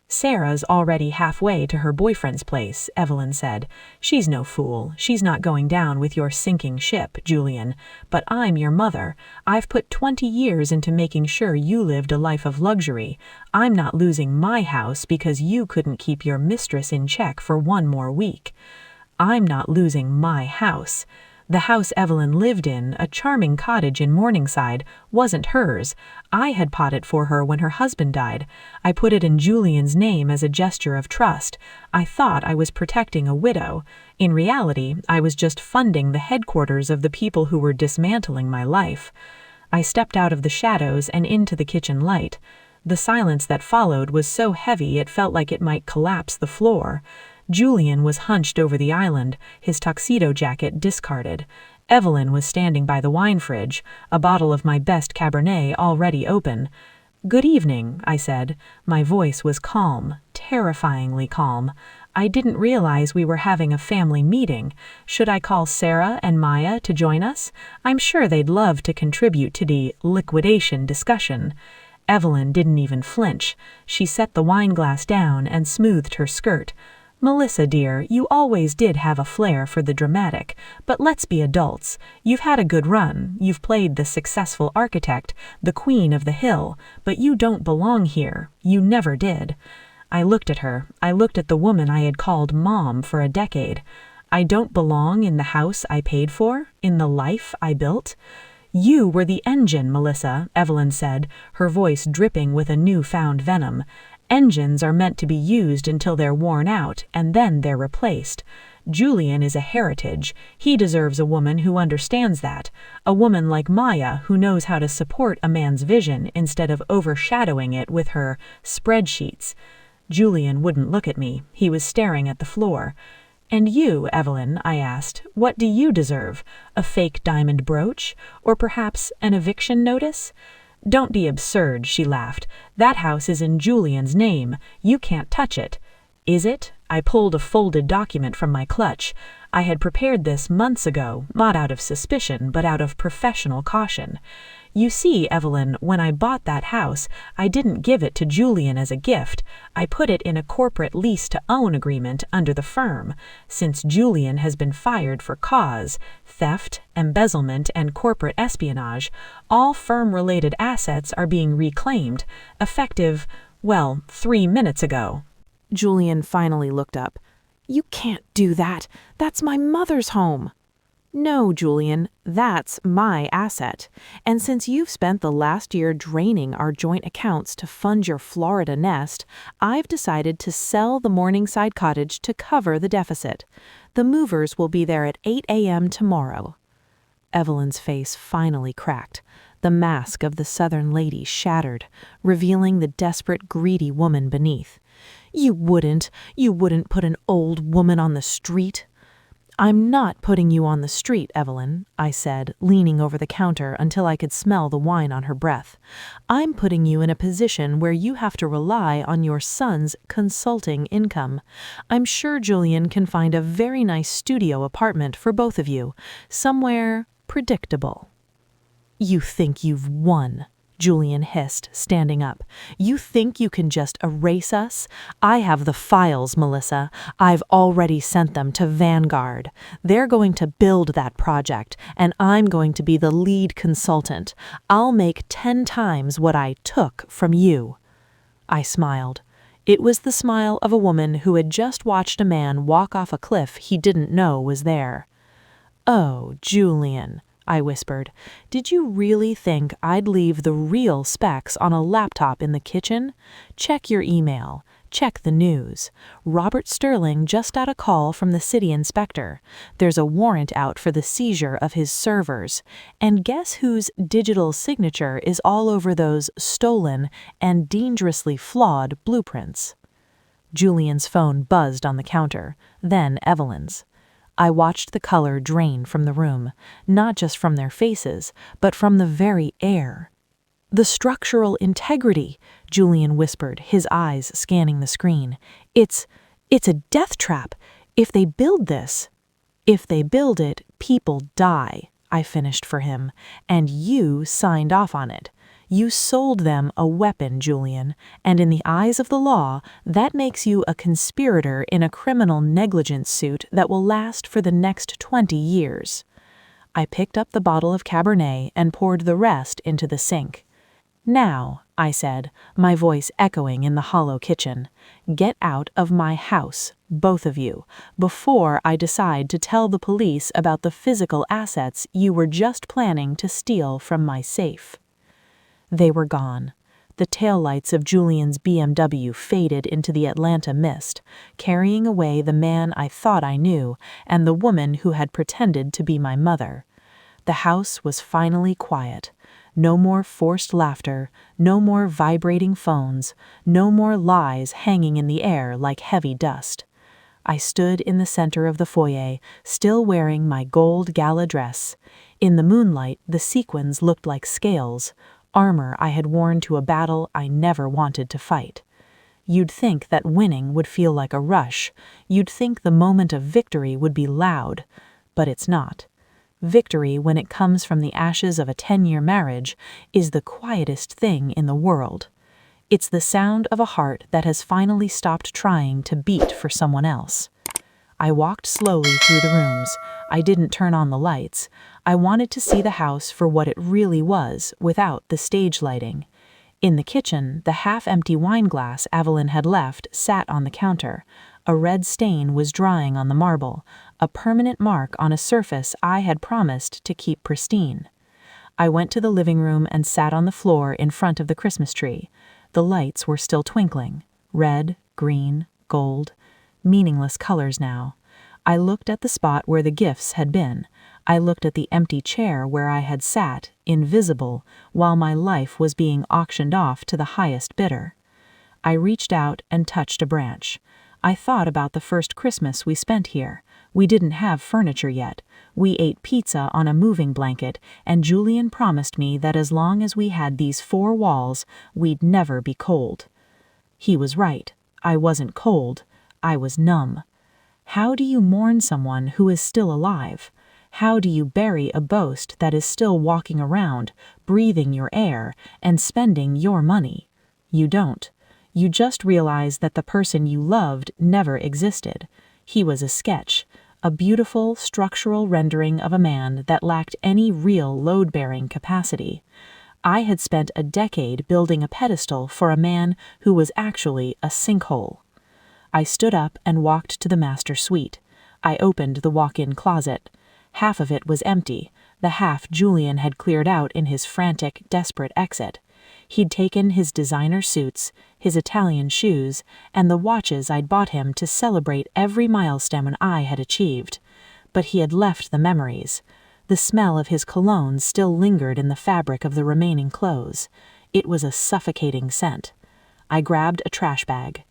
"Sarah's already halfway to her boyfriend's place," Evelyn said. "She's no fool. She's not going down with your sinking ship, Julian. But I'm your mother. I've put 20 years into making sure you lived a life of luxury. I'm not losing my house because you couldn't keep your mistress in check for 1 more week." "I'm not losing my house." The house Evelyn lived in, a charming cottage in Morningside, wasn't hers. I had bought it for her when her husband died. I put it in Julian's name as a gesture of trust. I thought I was protecting a widow. In reality, I was just funding the headquarters of the people who were dismantling my life. I stepped out of the shadows and into the kitchen light. The silence that followed was so heavy it felt like it might collapse the floor. Julian was hunched over the island, his tuxedo jacket discarded. Evelyn was standing by the wine fridge, a bottle of my best Cabernet already open. "Good evening," I said. My voice was calm, terrifyingly calm. I didn't realize we were having a family meeting. Should I call Sarah and Maya to join us? I'm sure they'd love to contribute to the liquidation discussion. Evelyn didn't even flinch. She set the wine glass down and smoothed her skirt. "Melissa, dear, you always did have a flair for the dramatic, but let's be adults. You've had a good run. You've played the successful architect, the queen of the hill, but you don't belong here. You never did." I looked at her. I looked at the woman I had called Mom for a decade. I don't belong in the house I paid for, in the life I built. "You were the engine, Melissa," Evelyn said, her voice dripping with a new-found venom. "Engines are meant to be used until they're worn out, and then they're replaced. Julian is a heritage. He deserves a woman who understands that, a woman like Maya who knows how to support a man's vision instead of overshadowing it with her spreadsheets." Julian wouldn't look at me. He was staring at the floor. "And you, Evelyn," I asked, "what do you deserve? A fake diamond brooch? Or perhaps an eviction notice?" "Don't be absurd," she laughed. "That house is in Julian's name. You can't touch it." "Is it?" I pulled a folded document from my clutch. I had prepared this months ago, not out of suspicion, but out of professional caution. "You see, Evelyn, when I bought that house, I didn't give it to Julian as a gift. I put it in a corporate lease-to-own agreement under the firm. Since Julian has been fired for cause, theft, embezzlement, and corporate espionage, all firm-related assets are being reclaimed, effective, 3 minutes ago." Julian finally looked up. "You can't do that. That's my mother's home." "No, Julian, that's my asset. And since you've spent the last year draining our joint accounts to fund your Florida nest, I've decided to sell the Morningside cottage to cover the deficit. The movers will be there at 8 a.m. tomorrow." Evelyn's face finally cracked. The mask of the Southern lady shattered, revealing the desperate, greedy woman beneath. You wouldn't put an old woman on the street." "I'm not putting you on the street, Evelyn," I said, leaning over the counter until I could smell the wine on her breath. "I'm putting you in a position where you have to rely on your son's consulting income. I'm sure Julian can find a very nice studio apartment for both of you, somewhere predictable." "You think you've won," Julian hissed, standing up. "You think you can just erase us? I have the files, Melissa. I've already sent them to Vanguard. They're going to build that project, and I'm going to be the lead consultant. I'll make 10 times what I took from you." I smiled. It was the smile of a woman who had just watched a man walk off a cliff he didn't know was there. "Oh, Julian," I whispered, "did you really think I'd leave the real specs on a laptop in the kitchen? Check your email. Check the news. Robert Sterling just got a call from the city inspector. There's a warrant out for the seizure of his servers. And guess whose digital signature is all over those stolen and dangerously flawed blueprints?" Julian's phone buzzed on the counter, then Evelyn's. I watched the color drain from the room, not just from their faces, but from the very air. "The structural integrity," Julian whispered, his eyes scanning the screen. It's a death trap. If they build it, people die," I finished for him, "and you signed off on it. You sold them a weapon, Julian, and in the eyes of the law, that makes you a conspirator in a criminal negligence suit that will last for the next 20 years. I picked up the bottle of Cabernet and poured the rest into the sink. "Now," I said, my voice echoing in the hollow kitchen, "get out of my house, both of you, before I decide to tell the police about the physical assets you were just planning to steal from my safe." They were gone. The taillights of Julian's BMW faded into the Atlanta mist, carrying away the man I thought I knew and the woman who had pretended to be my mother. The house was finally quiet. No more forced laughter, no more vibrating phones, no more lies hanging in the air like heavy dust. I stood in the center of the foyer, still wearing my gold gala dress. In the moonlight, the sequins looked like scales. armor I had worn to a battle I never wanted to fight. You'd think that winning would feel like a rush. You'd think the moment of victory would be loud, but it's not. Victory, when it comes from the ashes of a 10-year marriage, is the quietest thing in the world. It's the sound of a heart that has finally stopped trying to beat for someone else. I walked slowly through the rooms. I didn't turn on the lights. I wanted to see the house for what it really was, without the stage lighting. In the kitchen, the half-empty wine glass Evelyn had left sat on the counter. A red stain was drying on the marble, a permanent mark on a surface I had promised to keep pristine. I went to the living room and sat on the floor in front of the Christmas tree. The lights were still twinkling. Red, green, gold. Meaningless colors now. I looked at the spot where the gifts had been. I looked at the empty chair where I had sat, invisible, while my life was being auctioned off to the highest bidder. I reached out and touched a branch. I thought about the first Christmas we spent here. We didn't have furniture yet. We ate pizza on a moving blanket, and Julian promised me that as long as we had these 4 walls, we'd never be cold. He was right. I wasn't cold. I was numb. How do you mourn someone who is still alive? How do you bury a boast that is still walking around, breathing your air, and spending your money? You don't. You just realize that the person you loved never existed. He was a sketch, a beautiful structural rendering of a man that lacked any real load-bearing capacity. I had spent a decade building a pedestal for a man who was actually a sinkhole. I stood up and walked to the master suite. I opened the walk-in closet. Half of it was empty, the half Julian had cleared out in his frantic, desperate exit. He'd taken his designer suits, his Italian shoes, and the watches I'd bought him to celebrate every milestone I had achieved. But he had left the memories. The smell of his cologne still lingered in the fabric of the remaining clothes. It was a suffocating scent. I grabbed a trash bag.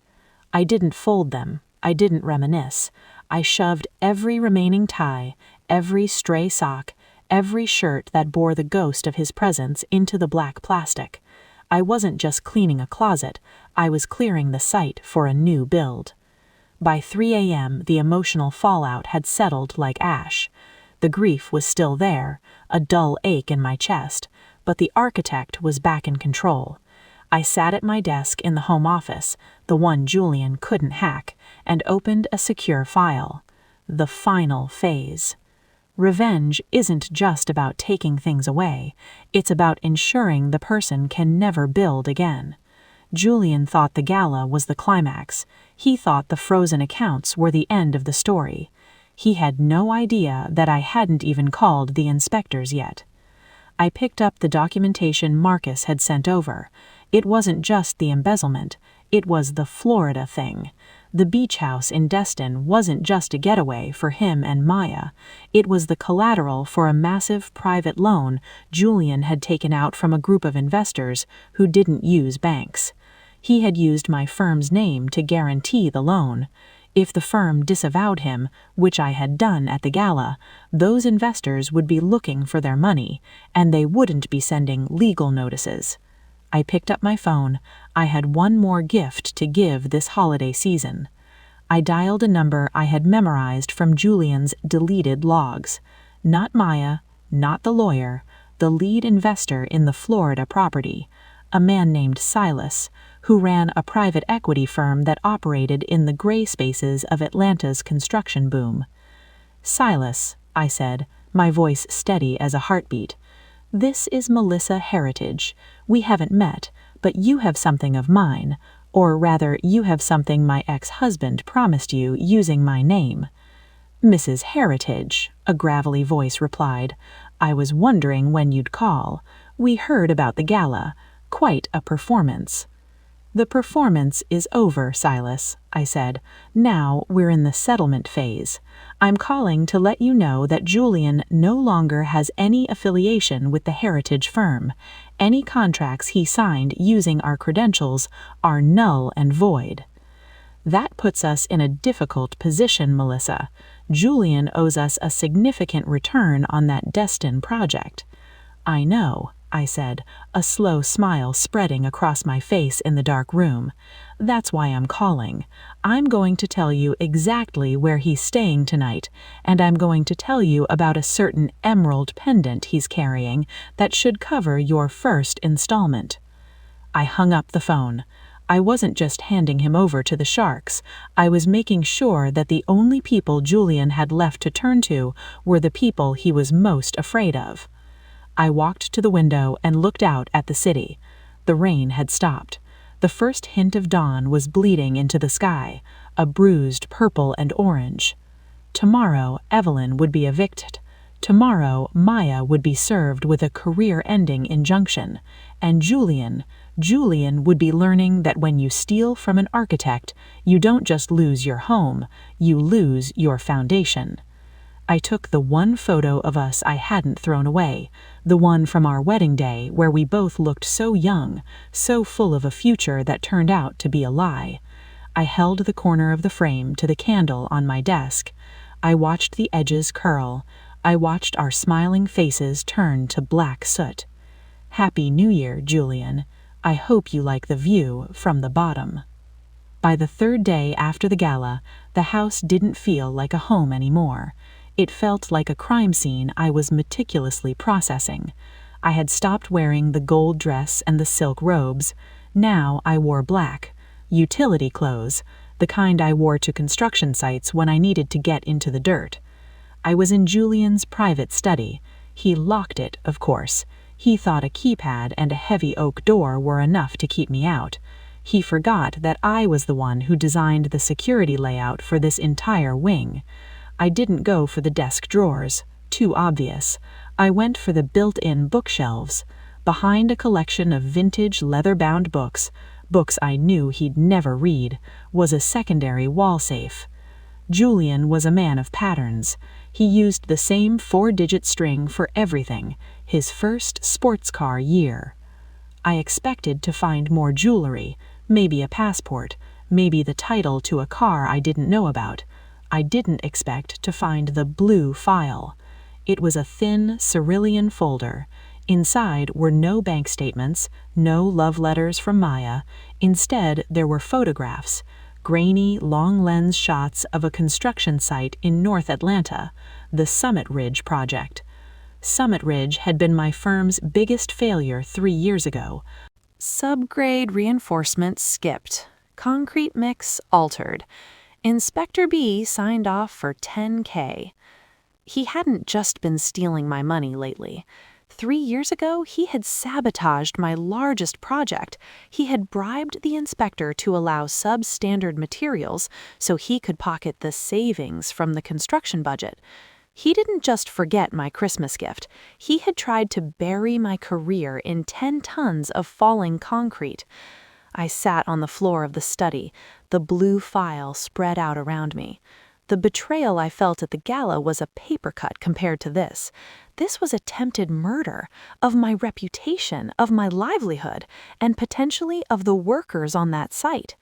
I didn't fold them. I didn't reminisce. I shoved every remaining tie, every stray sock, every shirt that bore the ghost of his presence into the black plastic. I wasn't just cleaning a closet, I was clearing the site for a new build. By 3 a.m., the emotional fallout had settled like ash. The grief was still there, a dull ache in my chest, but the architect was back in control. I sat at my desk in the home office, the one Julian couldn't hack, and opened a secure file. The final phase. Revenge isn't just about taking things away, it's about ensuring the person can never build again. Julian thought the gala was the climax. He thought the frozen accounts were the end of the story. He had no idea that I hadn't even called the inspectors yet. I picked up the documentation Marcus had sent over. It wasn't just the embezzlement, it was the Florida thing. The beach house in Destin wasn't just a getaway for him and Maya. It was the collateral for a massive private loan Julian had taken out from a group of investors who didn't use banks. He had used my firm's name to guarantee the loan. If the firm disavowed him, which I had done at the gala, those investors would be looking for their money, and they wouldn't be sending legal notices. I picked up my phone. I had one more gift to give this holiday season. I dialed a number I had memorized from Julian's deleted logs. Not Maya, not the lawyer, the lead investor in the Florida property, a man named Silas, who ran a private equity firm that operated in the gray spaces of Atlanta's construction boom. "Silas," I said, my voice steady as a heartbeat. "This is Melissa Heritage. We haven't met, but you have something of mine, or rather, you have something my ex-husband promised you using my name." "Mrs. Heritage," a gravelly voice replied. "I was wondering when you'd call. We heard about the gala. Quite a performance." "The performance is over, Silas," I said. "Now we're in the settlement phase. I'm calling to let you know that Julian no longer has any affiliation with the Heritage firm. Any contracts he signed using our credentials are null and void." "That puts us in a difficult position, Melissa. Julian owes us a significant return on that Destin project." "I know. I said, a slow smile spreading across my face in the dark room. "That's why I'm calling. I'm going to tell you exactly where he's staying tonight, and I'm going to tell you about a certain emerald pendant he's carrying that should cover your first installment." I hung up the phone. I wasn't just handing him over to the sharks. I was making sure that the only people Julian had left to turn to were the people he was most afraid of. I walked to the window and looked out at the city. The rain had stopped. The first hint of dawn was bleeding into the sky, a bruised purple and orange. Tomorrow, Evelyn would be evicted. Tomorrow, Maya would be served with a career-ending injunction. And Julian would be learning that when you steal from an architect, you don't just lose your home, you lose your foundation. I took the one photo of us I hadn't thrown away, the one from our wedding day where we both looked so young, so full of a future that turned out to be a lie. I held the corner of the frame to the candle on my desk. I watched the edges curl. I watched our smiling faces turn to black soot. "Happy New Year, Julian. I hope you like the view from the bottom." By the third day after the gala, the house didn't feel like a home anymore. It felt like a crime scene I was meticulously processing. I had stopped wearing the gold dress and the silk robes. Now I wore black, utility clothes, the kind I wore to construction sites when I needed to get into the dirt. I was in Julian's private study. He locked it, of course. He thought a keypad and a heavy oak door were enough to keep me out. He forgot that I was the one who designed the security layout for this entire wing. I didn't go for the desk drawers, too obvious. I went for the built-in bookshelves. Behind a collection of vintage leather-bound books I knew he'd never read, was a secondary wall safe. Julian was a man of patterns. He used the same 4-digit string for everything, his first sports car year. I expected to find more jewelry, maybe a passport, maybe the title to a car I didn't know about. I didn't expect to find the blue file. It was a thin cerulean folder. Inside were no bank statements, no love letters from Maya. Instead, there were photographs, grainy, long-lens shots of a construction site in North Atlanta, the Summit Ridge project. Summit Ridge had been my firm's biggest failure 3 years ago. Subgrade reinforcement skipped. Concrete mix altered. Inspector B signed off for $10K. He hadn't just been stealing my money lately. 3 years ago, he had sabotaged my largest project. He had bribed the inspector to allow substandard materials so he could pocket the savings from the construction budget. He didn't just forget my Christmas gift. He had tried to bury my career in 10 tons of falling concrete. I sat on the floor of the study, the blue file spread out around me. The betrayal I felt at the gala was a paper cut compared to this. This was attempted murder of my reputation, of my livelihood, and potentially of the workers on that site.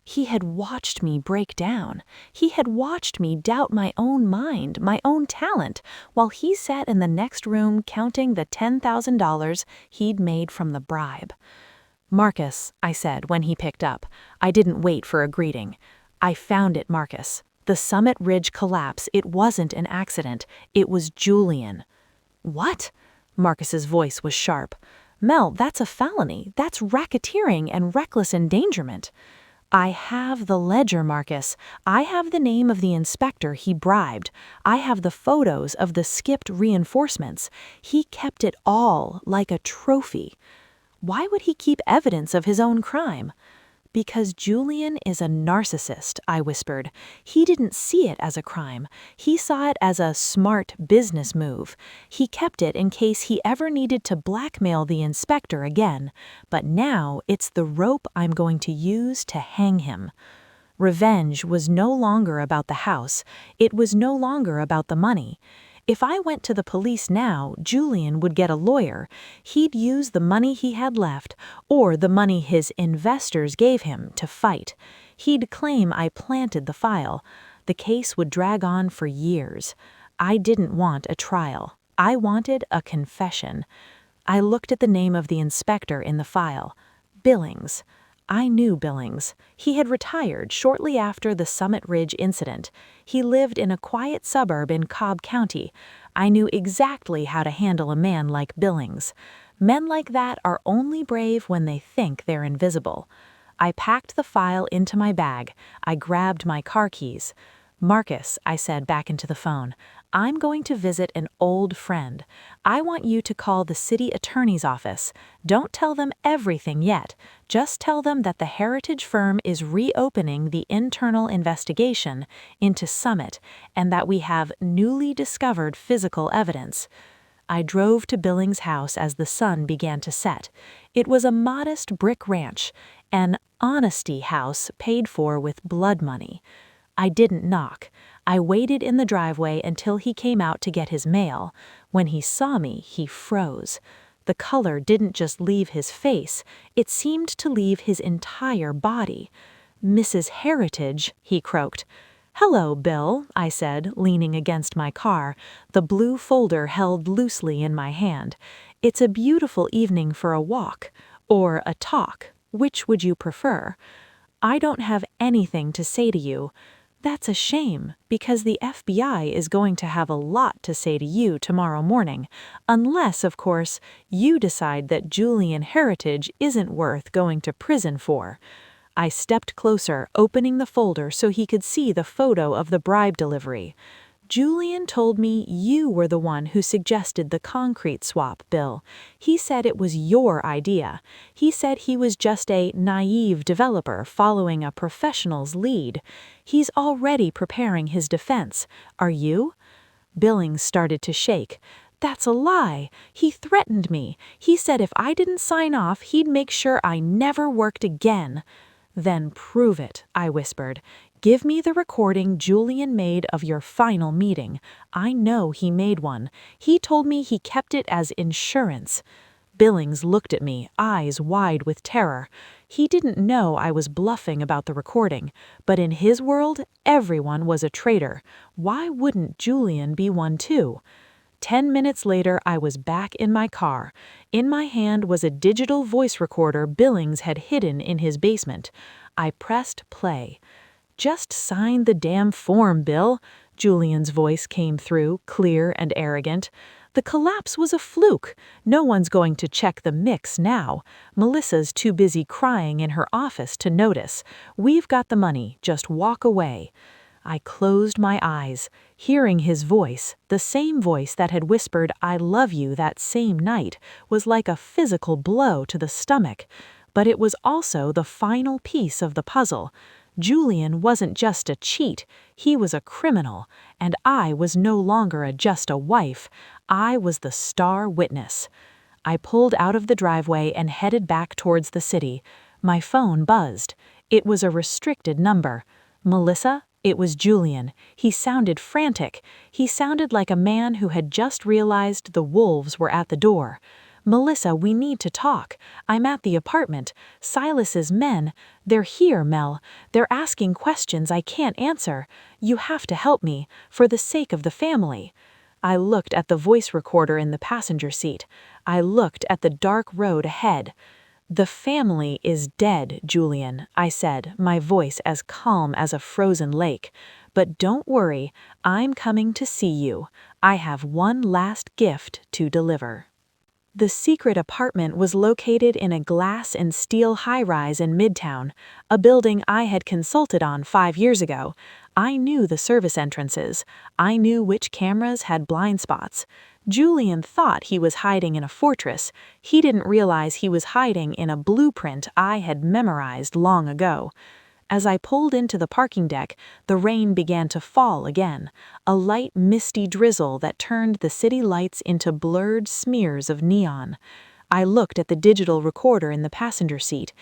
He had watched me break down. He had watched me doubt my own mind, my own talent, while he sat in the next room counting the $10,000 he'd made from the bribe. "Marcus," I said when he picked up. I didn't wait for a greeting. "I found it, Marcus. The Summit Ridge collapse, it wasn't an accident. It was Julian." "What?" Marcus's voice was sharp. "Mel, that's a felony. That's racketeering and reckless endangerment." "I have the ledger, Marcus. I have the name of the inspector he bribed. I have the photos of the skipped reinforcements. He kept it all like a trophy." Why would he keep evidence of his own crime? "Because Julian is a narcissist," I whispered. "He didn't see it as a crime. He saw it as a smart business move. He kept it in case he ever needed to blackmail the inspector again. But now it's the rope I'm going to use to hang him." Revenge was no longer about the house. It was no longer about the money. If I went to the police now, Julian would get a lawyer. He'd use the money he had left, or the money his investors gave him, to fight. He'd claim I planted the file. The case would drag on for years. I didn't want a trial. I wanted a confession. I looked at the name of the inspector in the file. Billings. I knew Billings. He had retired shortly after the Summit Ridge incident. He lived in a quiet suburb in Cobb County. I knew exactly how to handle a man like Billings. Men like that are only brave when they think they're invisible. I packed the file into my bag. I grabbed my car keys. "Marcus," I said back into the phone, "I'm going to visit an old friend. I want you to call the city attorney's office. Don't tell them everything yet. Just tell them that the heritage firm is reopening the internal investigation into Summit and that we have newly discovered physical evidence." I drove to Billings' house as the sun began to set. It was a modest brick ranch, an honesty house paid for with blood money. I didn't knock. I waited in the driveway until he came out to get his mail. When he saw me, he froze. The color didn't just leave his face, it seemed to leave his entire body. "Mrs. Heritage," he croaked. "Hello, Bill," I said, leaning against my car, the blue folder held loosely in my hand. "It's a beautiful evening for a walk. Or a talk. Which would you prefer?" "I don't have anything to say to you." "That's a shame, because the FBI is going to have a lot to say to you tomorrow morning, unless, of course, you decide that Julian Heritage isn't worth going to prison for." I stepped closer, opening the folder so he could see the photo of the bribe delivery. "Julian told me you were the one who suggested the concrete swap, Bill. He said it was your idea. He said he was just a naive developer following a professional's lead. He's already preparing his defense. Are you?" Billings started to shake. "That's a lie. He threatened me. He said if I didn't sign off, he'd make sure I never worked again." "Then prove it," I whispered. "Give me the recording Julian made of your final meeting. I know he made one. He told me he kept it as insurance." Billings looked at me, eyes wide with terror. He didn't know I was bluffing about the recording, but in his world, everyone was a traitor. Why wouldn't Julian be one too? 10 minutes later, I was back in my car. In my hand was a digital voice recorder Billings had hidden in his basement. I pressed play. "Just sign the damn form, Bill." Julian's voice came through, clear and arrogant. "The collapse was a fluke. No one's going to check the mix now. Melissa's too busy crying in her office to notice. We've got the money. Just walk away." I closed my eyes. Hearing his voice, the same voice that had whispered "I love you" that same night, was like a physical blow to the stomach. But it was also the final piece of the puzzle. Julian wasn't just a cheat, he was a criminal, and I was no longer just a wife, I was the star witness. I pulled out of the driveway and headed back towards the city. My phone buzzed. It was a restricted number. "Melissa?" It was Julian. He sounded frantic. He sounded like a man who had just realized the wolves were at the door. "Melissa, we need to talk. I'm at the apartment. Silas's men. They're here, Mel. They're asking questions I can't answer. You have to help me, for the sake of the family." I looked at the voice recorder in the passenger seat. I looked at the dark road ahead. "The family is dead, Julian," I said, my voice as calm as a frozen lake. "But don't worry, I'm coming to see you. I have one last gift to deliver." The secret apartment was located in a glass and steel high-rise in Midtown, a building I had consulted on 5 years ago. I knew the service entrances. I knew which cameras had blind spots. Julian thought he was hiding in a fortress. He didn't realize he was hiding in a blueprint I had memorized long ago. As I pulled into the parking deck, the rain began to fall again, a light, misty drizzle that turned the city lights into blurred smears of neon. I looked at the digital recorder in the passenger seat.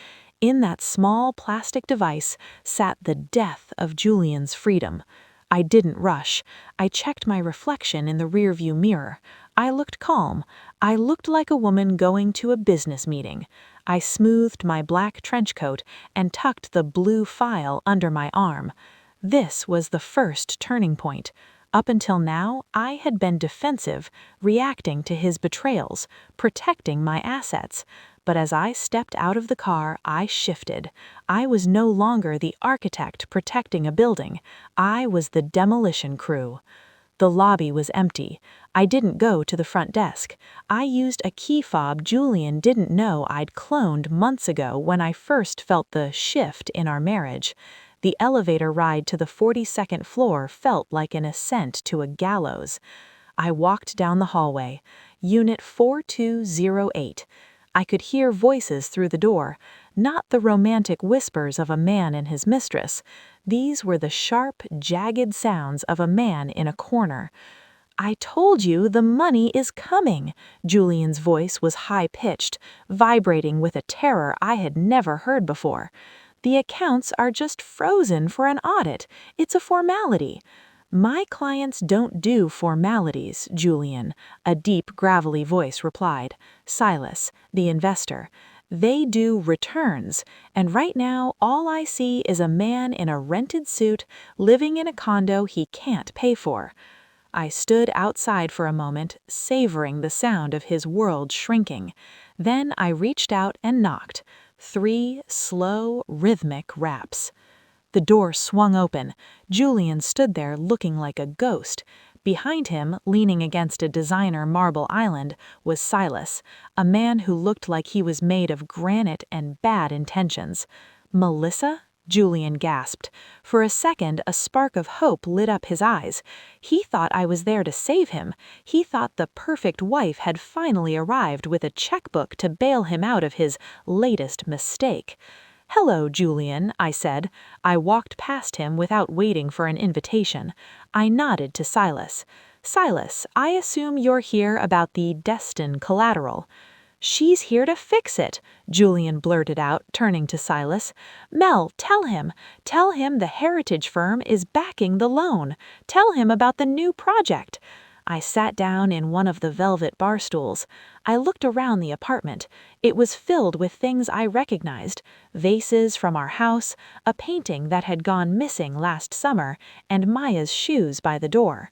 In that small plastic device sat the death of Julian's freedom. I didn't rush. I checked my reflection in the rearview mirror. I looked calm. I looked like a woman going to a business meeting. I smoothed my black trench coat and tucked the blue file under my arm. This was the first turning point. Up until now, I had been defensive, reacting to his betrayals, protecting my assets. But as I stepped out of the car, I shifted. I was no longer the architect protecting a building. I was the demolition crew. The lobby was empty. I didn't go to the front desk. I used a key fob Julian didn't know I'd cloned months ago when I first felt the shift in our marriage. The elevator ride to the 42nd floor felt like an ascent to a gallows. I walked down the hallway. Unit 4208. I could hear voices through the door, not the romantic whispers of a man and his mistress. These were the sharp, jagged sounds of a man in a corner. "I told you the money is coming." Julian's voice was high-pitched, vibrating with a terror I had never heard before. "The accounts are just frozen for an audit. It's a formality." "My clients don't do formalities, Julian," a deep, gravelly voice replied. "Silas, the investor. They do returns, and right now all I see is a man in a rented suit living in a condo he can't pay for." I stood outside for a moment, savoring the sound of his world shrinking. Then I reached out and knocked. 3 slow, rhythmic raps. The door swung open. Julian stood there looking like a ghost. Behind him, leaning against a designer marble island, was Silas, a man who looked like he was made of granite and bad intentions. "Melissa?" Julian gasped. For a second, a spark of hope lit up his eyes. He thought I was there to save him. He thought the perfect wife had finally arrived with a checkbook to bail him out of his latest mistake. "Hello, Julian," I said. I walked past him without waiting for an invitation. I nodded to Silas. "Silas, I assume you're here about the Destin collateral." "She's here to fix it," Julian blurted out, turning to Silas. "Mel, tell him the heritage firm is backing the loan. Tell him about the new project." I sat down in one of the velvet bar stools. I looked around the apartment. It was filled with things I recognized: vases from our house, a painting that had gone missing last summer, and Maya's shoes by the door.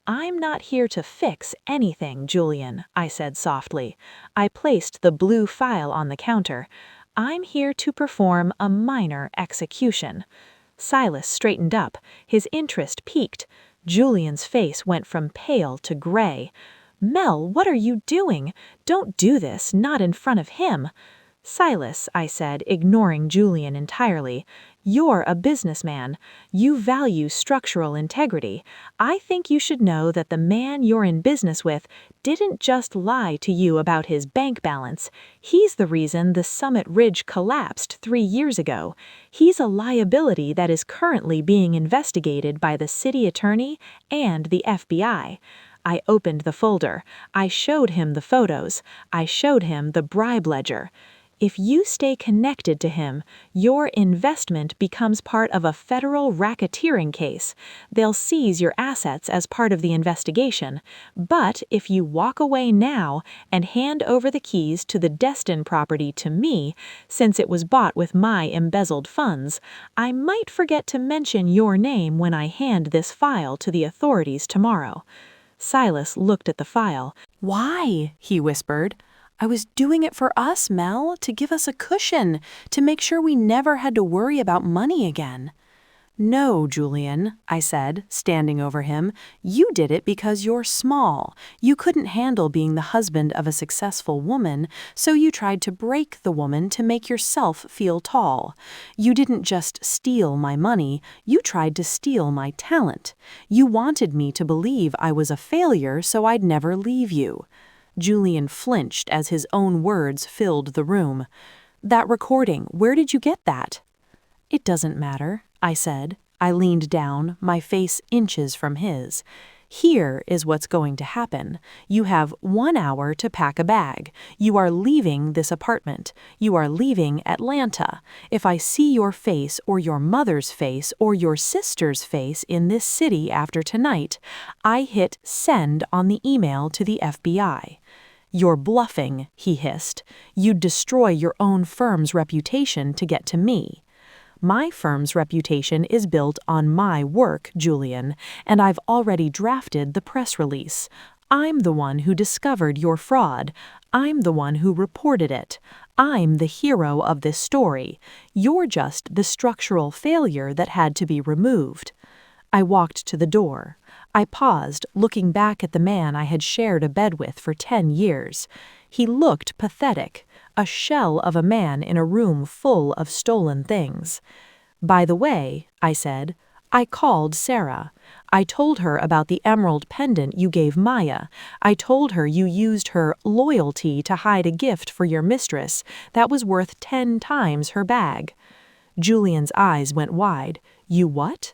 "I'm not here to fix anything, Julian," I said softly. I placed the blue file on the counter. "I'm here to perform a minor execution." Silas straightened up, his interest piqued. Julian's face went from pale to gray. "Mel, what are you doing? Don't do this, not in front of him." "Silas," I said, ignoring Julian entirely, "you're a businessman. You value structural integrity. I think you should know that the man you're in business with didn't just lie to you about his bank balance. He's the reason the Summit Ridge collapsed 3 years ago. He's a liability that is currently being investigated by the city attorney and the FBI. I opened the folder. I showed him the photos. I showed him the bribe ledger. If you stay connected to him, your investment becomes part of a federal racketeering case. They'll seize your assets as part of the investigation. But if you walk away now and hand over the keys to the Destin property to me, since it was bought with my embezzled funds, I might forget to mention your name when I hand this file to the authorities tomorrow." Silas looked at the file. "Why?" he whispered. "I was doing it for us, Mel, to give us a cushion, to make sure we never had to worry about money again." "No, Julian," I said, standing over him. "You did it because you're small. You couldn't handle being the husband of a successful woman, so you tried to break the woman to make yourself feel tall. You didn't just steal my money, you tried to steal my talent. You wanted me to believe I was a failure so I'd never leave you." Julian flinched as his own words filled the room. "That recording, where did you get that?" "It doesn't matter," I said. I leaned down, my face inches from his. "Here is what's going to happen. You have 1 hour to pack a bag. You are leaving this apartment. You are leaving Atlanta. If I see your face or your mother's face or your sister's face in this city after tonight, I hit send on the email to the FBI. "You're bluffing," he hissed. "You'd destroy your own firm's reputation to get to me." My firm's reputation is built on my work, Julian, and I've already drafted the press release. I'm the one who discovered your fraud. I'm the one who reported it. I'm the hero of this story. You're just the structural failure that had to be removed. I walked to the door. I paused, looking back at the man I had shared a bed with for 10 years. He looked pathetic, a shell of a man in a room full of stolen things. By the way, I said, I called Sarah. I told her about the emerald pendant you gave Maya. I told her you used her loyalty to hide a gift for your mistress that was worth 10 times her bag. Julian's eyes went wide. You what?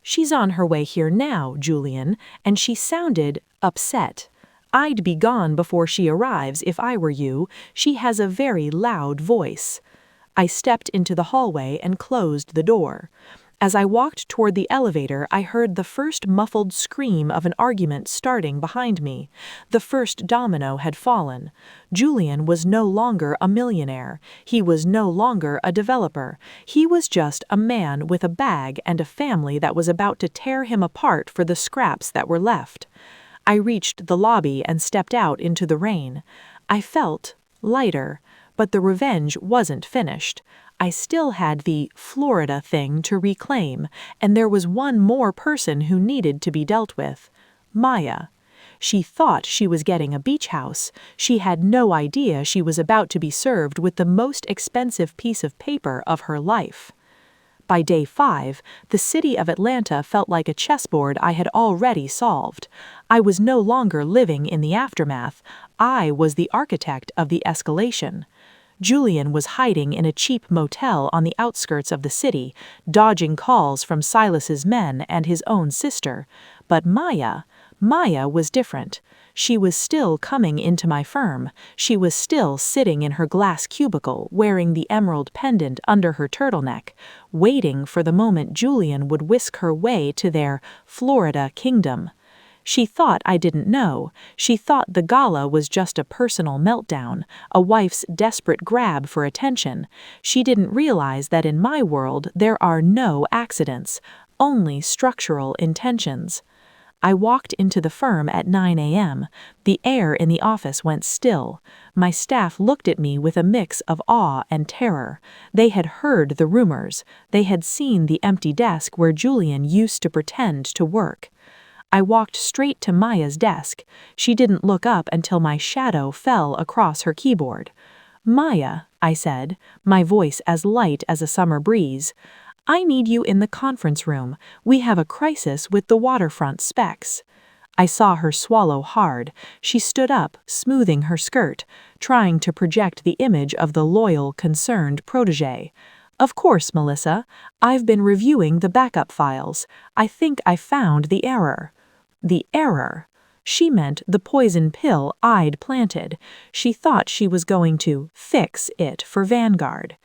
She's on her way here now, Julian, and she sounded upset. I'd be gone before she arrives if I were you. She has a very loud voice. I stepped into the hallway and closed the door. As I walked toward the elevator, I heard the first muffled scream of an argument starting behind me. The first domino had fallen. Julian was no longer a millionaire. He was no longer a developer. He was just a man with a bag and a family that was about to tear him apart for the scraps that were left. I reached the lobby and stepped out into the rain. I felt lighter, but the revenge wasn't finished. I still had the Florida thing to reclaim, and there was one more person who needed to be dealt with. Maya. She thought she was getting a beach house. She had no idea she was about to be served with the most expensive piece of paper of her life. By day 5, the city of Atlanta felt like a chessboard I had already solved. I was no longer living in the aftermath. I was the architect of the escalation. Julian was hiding in a cheap motel on the outskirts of the city, dodging calls from Silas's men and his own sister. But Maya was different. She was still coming into my firm. She was still sitting in her glass cubicle, wearing the emerald pendant under her turtleneck, waiting for the moment Julian would whisk her way to their Florida kingdom. She thought I didn't know. She thought the gala was just a personal meltdown, a wife's desperate grab for attention. She didn't realize that in my world there are no accidents, only structural intentions. I walked into the firm at 9 a.m. The air in the office went still. My staff looked at me with a mix of awe and terror. They had heard the rumors. They had seen the empty desk where Julian used to pretend to work. I walked straight to Maya's desk. She didn't look up until my shadow fell across her keyboard. Maya, I said, my voice as light as a summer breeze, I need you in the conference room. We have a crisis with the waterfront specs. I saw her swallow hard. She stood up, smoothing her skirt, trying to project the image of the loyal, concerned protégé. Of course, Melissa. I've been reviewing the backup files. I think I found the error. The error. She meant the poison pill I'd planted. She thought she was going to fix it for Vanguard.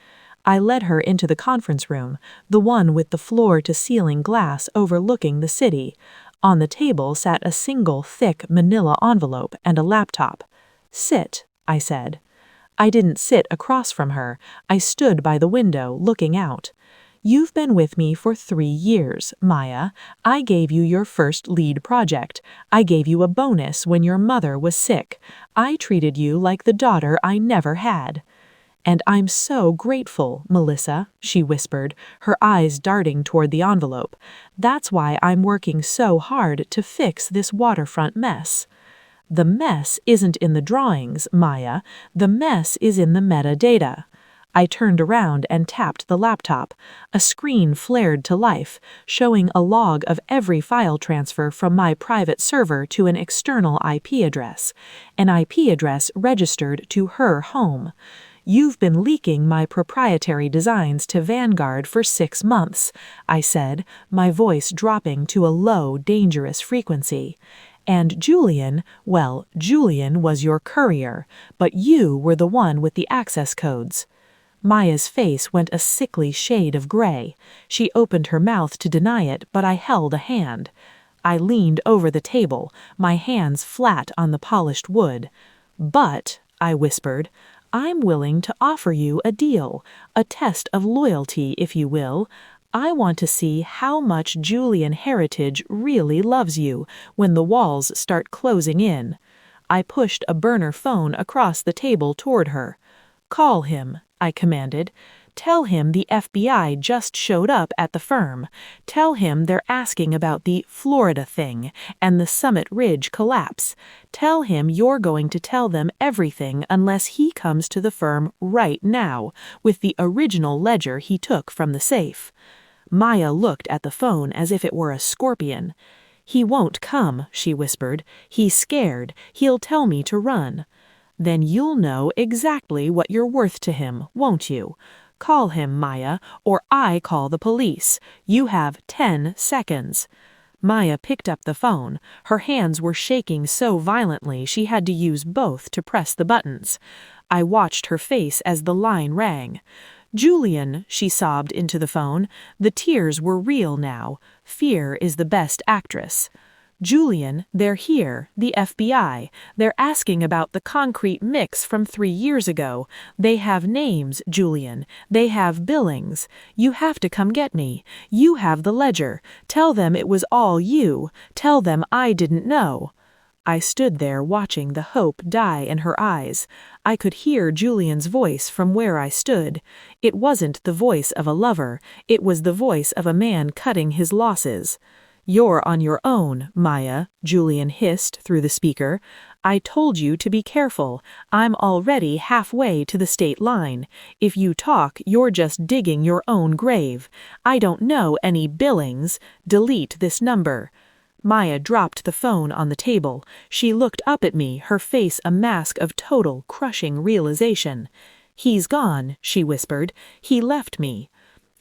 I led her into the conference room, the one with the floor-to-ceiling glass overlooking the city. On the table sat a single thick manila envelope and a laptop. Sit, I said. I didn't sit across from her. I stood by the window, looking out. You've been with me for 3 years, Maya. I gave you your first lead project. I gave you a bonus when your mother was sick. I treated you like the daughter I never had. And I'm so grateful, Melissa, she whispered, her eyes darting toward the envelope. That's why I'm working so hard to fix this waterfront mess. The mess isn't in the drawings, Maya. The mess is in the metadata. I turned around and tapped the laptop. A screen flared to life, showing a log of every file transfer from my private server to an external IP address, an IP address registered to her home. You've been leaking my proprietary designs to Vanguard for 6 months, I said, my voice dropping to a low, dangerous frequency. And Julian was your courier, but you were the one with the access codes. Maya's face went a sickly shade of gray. She opened her mouth to deny it, but I held a hand. I leaned over the table, my hands flat on the polished wood. But, I whispered, I'm willing to offer you a deal, a test of loyalty, if you will. I want to see how much Julian Heritage really loves you when the walls start closing in. I pushed a burner phone across the table toward her. Call him, I commanded. Tell him the FBI just showed up at the firm. Tell him they're asking about the Florida thing and the Summit Ridge collapse. Tell him you're going to tell them everything unless he comes to the firm right now with the original ledger he took from the safe. Maya looked at the phone as if it were a scorpion. He won't come, she whispered. He's scared. He'll tell me to run. Then you'll know exactly what you're worth to him, won't you? Call him, Maya, or I call the police. You have 10 seconds. Maya picked up the phone. Her hands were shaking so violently she had to use both to press the buttons. I watched her face as the line rang. Julian, she sobbed into the phone. The tears were real now. Fear is the best actress. Julian, they're here, the FBI. They're asking about the concrete mix from 3 years ago. They have names, Julian. They have billings. You have to come get me. You have the ledger. Tell them it was all you. Tell them I didn't know. I stood there watching the hope die in her eyes. I could hear Julian's voice from where I stood. It wasn't the voice of a lover. It was the voice of a man cutting his losses. You're on your own, Maya, Julian hissed through the speaker. I told you to be careful. I'm already halfway to the state line. If you talk, you're just digging your own grave. I don't know any billings. Delete this number. Maya dropped the phone on the table. She looked up at me, her face a mask of total, crushing realization. He's gone, she whispered. He left me.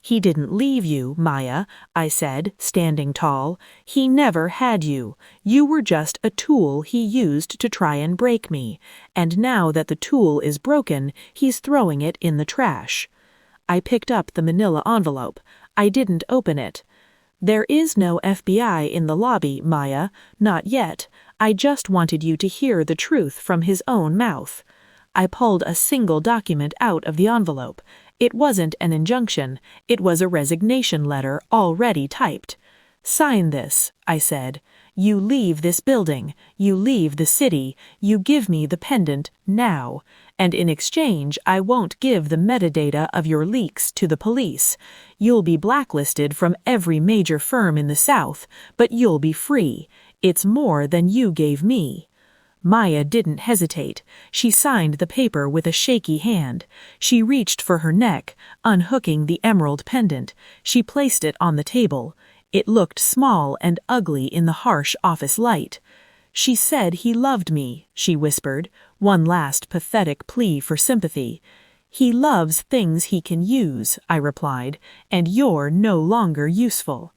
He didn't leave you, Maya, I said, standing tall. He never had you. You were just a tool he used to try and break me. And now that the tool is broken, he's throwing it in the trash. I picked up the manila envelope. I didn't open it. There is no FBI in the lobby, Maya. Not yet. I just wanted you to hear the truth from his own mouth. I pulled a single document out of the envelope. It wasn't an injunction. It was a resignation letter already typed. Sign this, I said. You leave this building. You leave the city. You give me the pendant now. And in exchange, I won't give the metadata of your leaks to the police. You'll be blacklisted from every major firm in the South, but you'll be free. It's more than you gave me. Maya didn't hesitate. She signed the paper with a shaky hand. She reached for her neck, unhooking the emerald pendant. She placed it on the table. It looked small and ugly in the harsh office light. She said he loved me, she whispered, one last pathetic plea for sympathy. He loves things he can use, I replied, and you're no longer useful.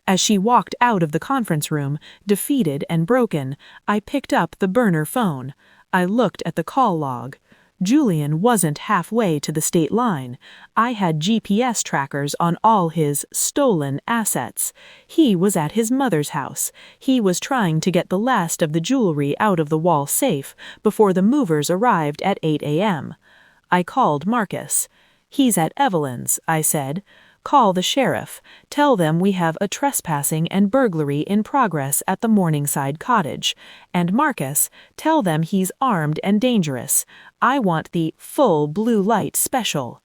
As she walked out of the conference room, defeated and broken, I picked up the burner phone. I looked at the call log. Julian wasn't halfway to the state line. I had GPS trackers on all his stolen assets. He was at his mother's house. He was trying to get the last of the jewelry out of the wall safe before the movers arrived at 8 a.m. I called Marcus. He's at Evelyn's, I said. Call the sheriff. Tell them we have a trespassing and burglary in progress at the Morningside cottage. And Marcus, tell them he's armed and dangerous. I want the full blue light special.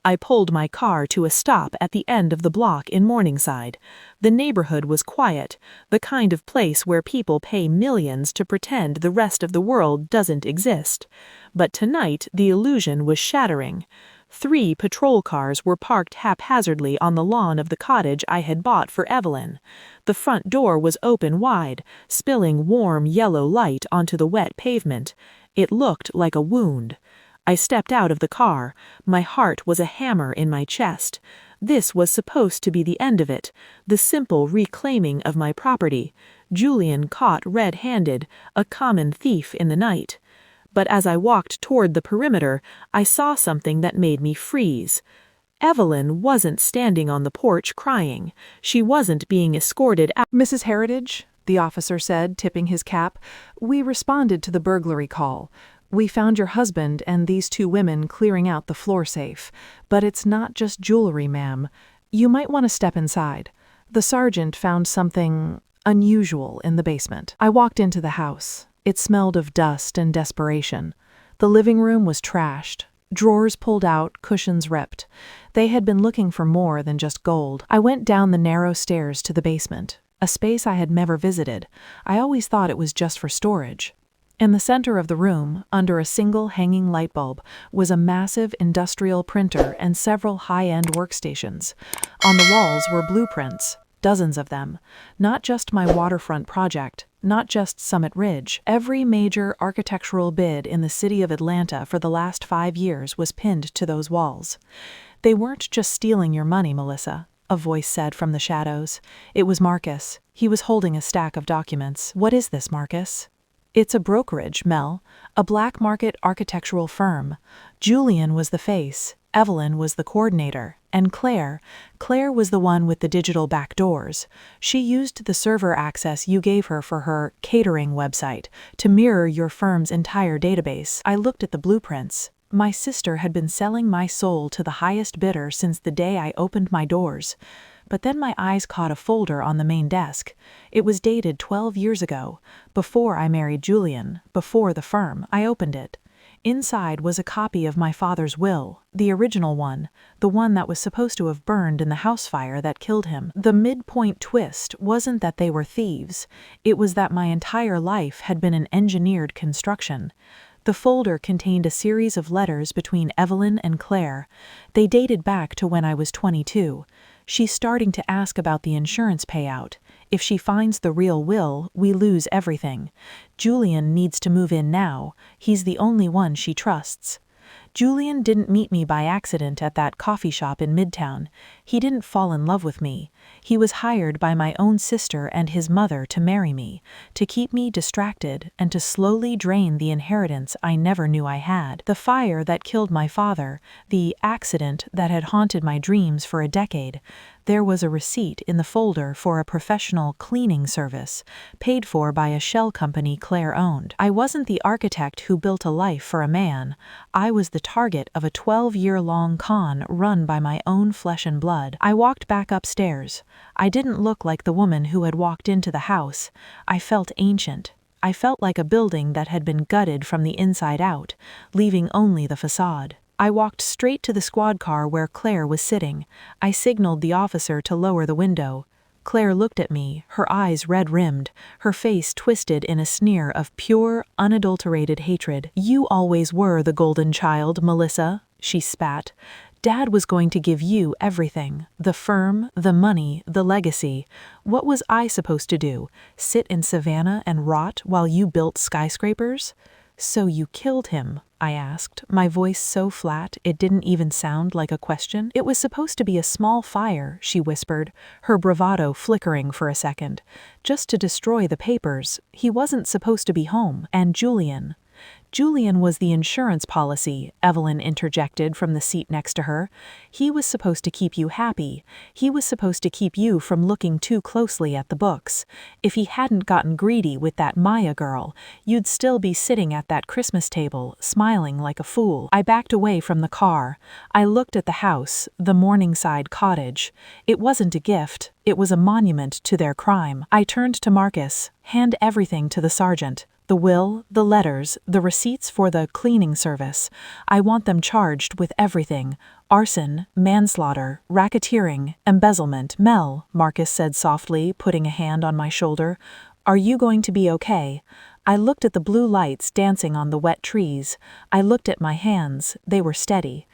I pulled my car to a stop at the end of the block in Morningside. The neighborhood was quiet, the kind of place where people pay millions to pretend the rest of the world doesn't exist. But tonight the illusion was shattering. 3 patrol cars were parked haphazardly on the lawn of the cottage I had bought for Evelyn. The front door was open wide, spilling warm yellow light onto the wet pavement. It looked like a wound. I stepped out of the car. My heart was a hammer in my chest. This was supposed to be the end of it, the simple reclaiming of my property. Julian caught red-handed, a common thief in the night. But as I walked toward the perimeter, I saw something that made me freeze. Evelyn wasn't standing on the porch crying. She wasn't being escorted out. Mrs. Heritage, the officer said, tipping his cap, we responded to the burglary call. We found your husband and these two women clearing out the floor safe. But it's not just jewelry, ma'am. You might want to step inside. The sergeant found something unusual in the basement. I walked into the house. It smelled of dust and desperation. The living room was trashed. Drawers pulled out, cushions ripped. They had been looking for more than just gold. I went down the narrow stairs to the basement, a space I had never visited. I always thought it was just for storage. In the center of the room, under a single hanging light bulb, was a massive industrial printer and several high-end workstations. On the walls were blueprints, dozens of them. Not just my waterfront project, not just Summit Ridge. Every major architectural bid in the city of Atlanta for the last 5 years was pinned to those walls. They weren't just stealing your money, Melissa, a voice said from the shadows. It was Marcus. He was holding a stack of documents. What is this, Marcus? It's a brokerage, Mel, a black market architectural firm. Julian was the face, Evelyn was the coordinator, and Claire was the one with the digital back doors. She used the server access you gave her for her catering website to mirror your firm's entire database. I looked at the blueprints. My sister had been selling my soul to the highest bidder since the day I opened my doors. But then my eyes caught a folder on the main desk. It was dated 12 years ago, before I married Julian, before the firm. I opened it. Inside was a copy of my father's will, the original one, the one that was supposed to have burned in the house fire that killed him. The midpoint twist wasn't that they were thieves. It was that my entire life had been an engineered construction. The folder contained a series of letters between Evelyn and Claire. They dated back to when I was 22. She's starting to ask about the insurance payout. If she finds the real will, we lose everything. Julian needs to move in now. He's the only one she trusts. Julian didn't meet me by accident at that coffee shop in Midtown. He didn't fall in love with me. He was hired by my own sister and his mother to marry me, to keep me distracted and to slowly drain the inheritance I never knew I had. The fire that killed my father, the accident that had haunted my dreams for a decade. There was a receipt in the folder for a professional cleaning service, paid for by a shell company Claire owned. I wasn't the architect who built a life for a man. I was the target of a 12-year-long con run by my own flesh and blood. I walked back upstairs. I didn't look like the woman who had walked into the house. I felt ancient. I felt like a building that had been gutted from the inside out, leaving only the facade. I walked straight to the squad car where Claire was sitting. I signaled the officer to lower the window. Claire looked at me, her eyes red-rimmed, her face twisted in a sneer of pure, unadulterated hatred. "You always were the golden child, Melissa," she spat. "Dad was going to give you everything. The firm, the money, the legacy. What was I supposed to do? Sit in Savannah and rot while you built skyscrapers?" "So you killed him?" I asked, my voice so flat it didn't even sound like a question. "It was supposed to be a small fire," she whispered, her bravado flickering for a second. "Just to destroy the papers. He wasn't supposed to be home. And Julian." "Julian was the insurance policy," Evelyn interjected from the seat next to her. "He was supposed to keep you happy. He was supposed to keep you from looking too closely at the books. If he hadn't gotten greedy with that Maya girl, you'd still be sitting at that Christmas table, smiling like a fool." I backed away from the car. I looked at the house, the Morningside cottage. It wasn't a gift. It was a monument to their crime. I turned to Marcus. "Hand everything to the sergeant. The will, the letters, the receipts for the cleaning service. I want them charged with everything. Arson, manslaughter, racketeering, embezzlement." "Mel," Marcus said softly, putting a hand on my shoulder, "are you going to be okay?" I looked at the blue lights dancing on the wet trees. I looked at my hands. They were steady.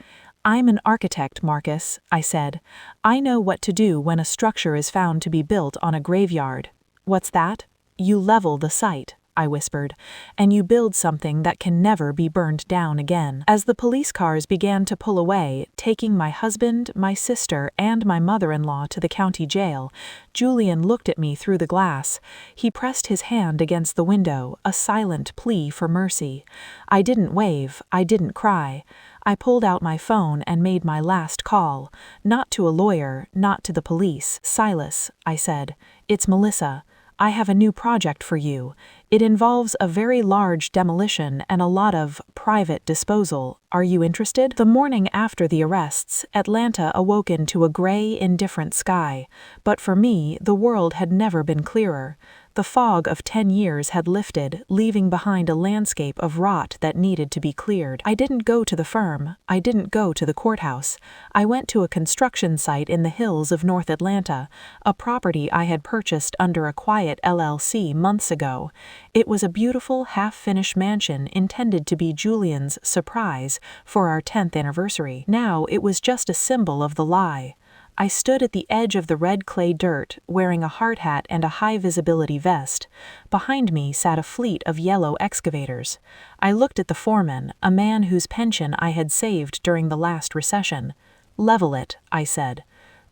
"I'm an architect, Marcus," I said. "I know what to do when a structure is found to be built on a graveyard." "What's that?" "You level the site," I whispered, "and you build something that can never be burned down again." As the police cars began to pull away, taking my husband, my sister, and my mother-in-law to the county jail, Julian looked at me through the glass. He pressed his hand against the window, a silent plea for mercy. I didn't wave, I didn't cry. I pulled out my phone and made my last call. Not to a lawyer, not to the police. "Silas," I said. "It's Melissa. I have a new project for you. It involves a very large demolition and a lot of private disposal. Are you interested? The morning after the arrests, Atlanta awoke into a gray, indifferent sky. But for me, the world had never been clearer. The fog of 10 years had lifted, leaving behind a landscape of rot that needed to be cleared. I didn't go to the firm. I didn't go to the courthouse. I went to a construction site in the hills of North Atlanta, a property I had purchased under a quiet LLC months ago. It was a beautiful, half-finished mansion intended to be Julian's surprise for our 10th anniversary. Now it was just a symbol of the lie. I stood at the edge of the red clay dirt, wearing a hard hat and a high-visibility vest. Behind me sat a fleet of yellow excavators. I looked at the foreman, a man whose pension I had saved during the last recession. "Level it," I said.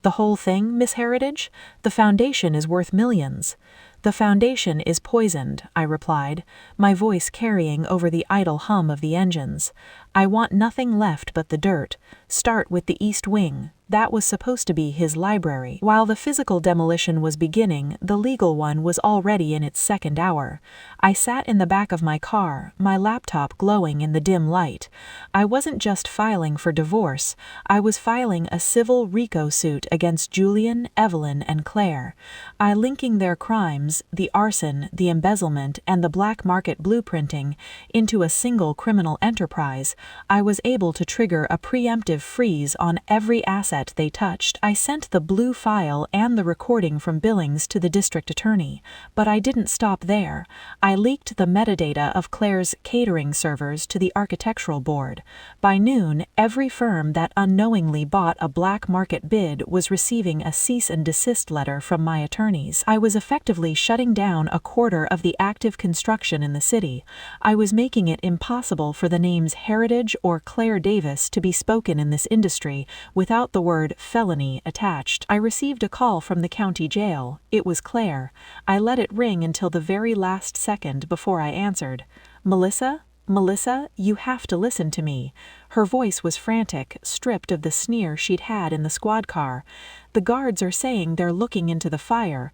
"The whole thing, Miss Heritage? The foundation is worth millions." "The foundation is poisoned," I replied, my voice carrying over the idle hum of the engines. "I want nothing left but the dirt. Start with the east wing. That was supposed to be his library." While the physical demolition was beginning, the legal one was already in its second hour. I sat in the back of my car, my laptop glowing in the dim light. I wasn't just filing for divorce, I was filing a civil RICO suit against Julian, Evelyn, and Claire. Linking their crimes, the arson, the embezzlement, and the black market blueprinting, into a single criminal enterprise, I was able to trigger a preemptive freeze on every asset they touched. I sent the blue file and the recording from Billings to the district attorney, but I didn't stop there. I leaked the metadata of Claire's catering servers to the architectural board. By noon, every firm that unknowingly bought a black market bid was receiving a cease and desist letter from my attorneys. I was effectively shutting down a quarter of the active construction in the city. I was making it impossible for the names Heritage or Claire Davis to be spoken in this industry without the word felony attached. I received a call from the county jail. It was Claire. I let it ring until the very last second before I answered. "Melissa? Melissa, you have to listen to me." Her voice was frantic, stripped of the sneer she'd had in the squad car. "The guards are saying they're looking into the fire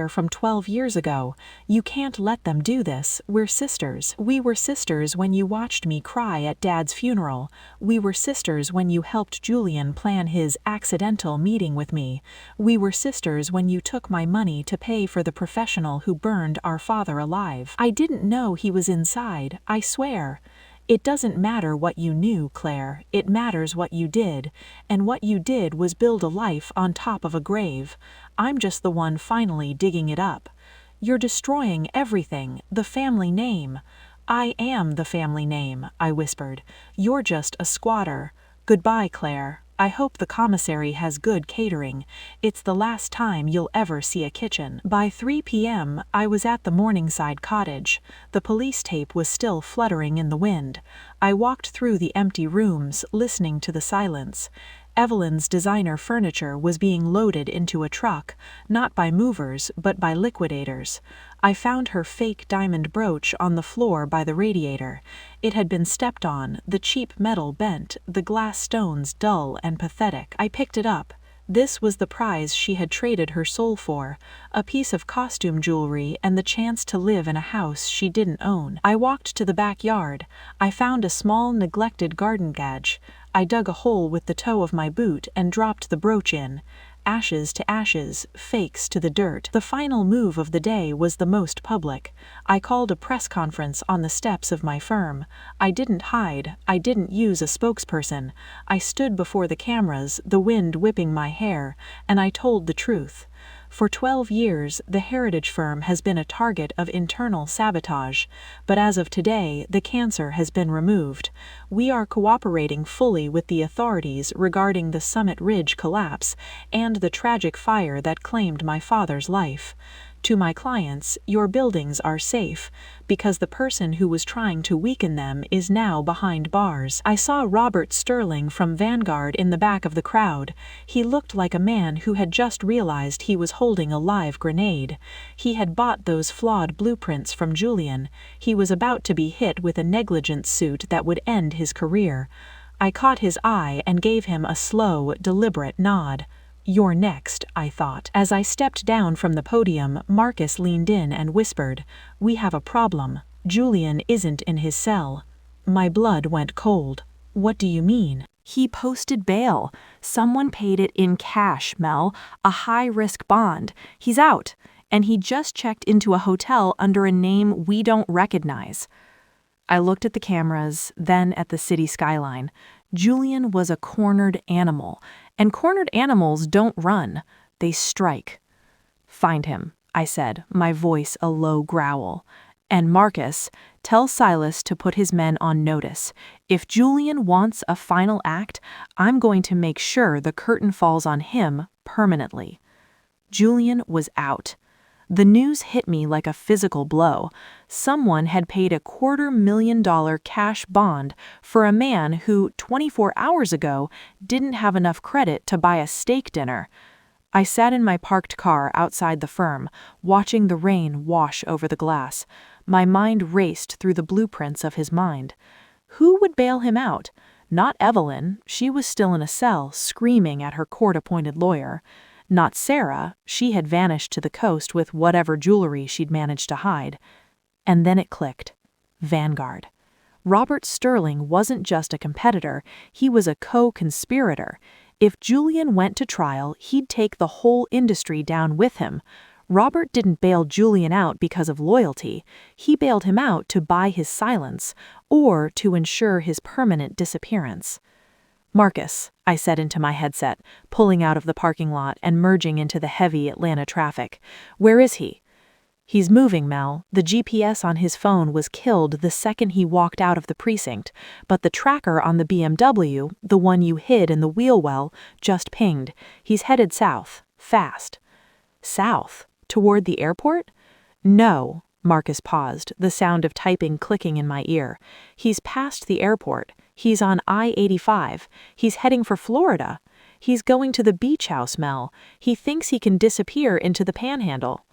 from 12 years ago. You can't let them do this. We're sisters. We were sisters when you watched me cry at Dad's funeral. We were sisters when you helped Julian plan his accidental meeting with me. We were sisters when you took my money to pay for the professional who burned our father alive. I didn't know he was inside, I swear." "It doesn't matter what you knew, Claire. It matters what you did. And what you did was build a life on top of a grave. I'm just the one finally digging it up. You're destroying everything, the family name." "I am the family name," I whispered. "You're just a squatter. Goodbye, Claire. I hope the commissary has good catering. It's the last time you'll ever see a kitchen." By 3 p.m., I was at the Morningside cottage. The police tape was still fluttering in the wind. I walked through the empty rooms, listening to the silence. Evelyn's designer furniture was being loaded into a truck, not by movers, but by liquidators. I found her fake diamond brooch on the floor by the radiator. It had been stepped on, the cheap metal bent, the glass stones dull and pathetic. I picked it up. This was the prize she had traded her soul for, a piece of costume jewelry and the chance to live in a house she didn't own. I walked to the backyard. I found a small, neglected garden gadge. I dug a hole with the toe of my boot and dropped the brooch in. Ashes to ashes, fakes to the dirt. The final move of the day was the most public. I called a press conference on the steps of my firm. I didn't hide. I didn't use a spokesperson. I stood before the cameras, the wind whipping my hair, and I told the truth. For 12 years, the Heritage firm has been a target of internal sabotage, but as of today, the cancer has been removed. We are cooperating fully with the authorities regarding the Summit Ridge collapse and the tragic fire that claimed my father's life. To my clients, your buildings are safe, because the person who was trying to weaken them is now behind bars. I saw Robert Sterling from Vanguard in the back of the crowd. He looked like a man who had just realized he was holding a live grenade. He had bought those flawed blueprints from Julian. He was about to be hit with a negligence suit that would end his career. I caught his eye and gave him a slow, deliberate nod. You're next, I thought. As I stepped down from the podium, Marcus leaned in and whispered, "We have a problem. Julian isn't in his cell." My blood went cold. What do you mean? He posted bail. Someone paid it in cash, Mel, a high-risk bond. He's out, and he just checked into a hotel under a name we don't recognize. I looked at the cameras, then at the city skyline. Julian was a cornered animal, and cornered animals don't run, they strike. "Find him," I said, my voice a low growl. "And Marcus, tell Silas to put his men on notice. If Julian wants a final act, I'm going to make sure the curtain falls on him permanently." Julian was out. The news hit me like a physical blow. Someone had paid a $250,000 cash bond for a man who, 24 hours ago, didn't have enough credit to buy a steak dinner. I sat in my parked car outside the firm, watching the rain wash over the glass. My mind raced through the blueprints of his mind. Who would bail him out? Not Evelyn, she was still in a cell, screaming at her court-appointed lawyer. Not Sarah, she had vanished to the coast with whatever jewelry she'd managed to hide. And then it clicked. Vanguard. Robert Sterling wasn't just a competitor, he was a co-conspirator. If Julian went to trial, he'd take the whole industry down with him. Robert didn't bail Julian out because of loyalty. He bailed him out to buy his silence, or to ensure his permanent disappearance. "Marcus," I said into my headset, pulling out of the parking lot and merging into the heavy Atlanta traffic. "Where is he?" "He's moving, Mel. The GPS on his phone was killed the second he walked out of the precinct, but the tracker on the BMW, the one you hid in the wheel well, just pinged. He's headed south, fast." "South? Toward the airport?" "No." Marcus paused, the sound of typing clicking in my ear. "He's past the airport. He's on I-85. He's heading for Florida. He's going to the beach house, Mel. He thinks he can disappear into the panhandle."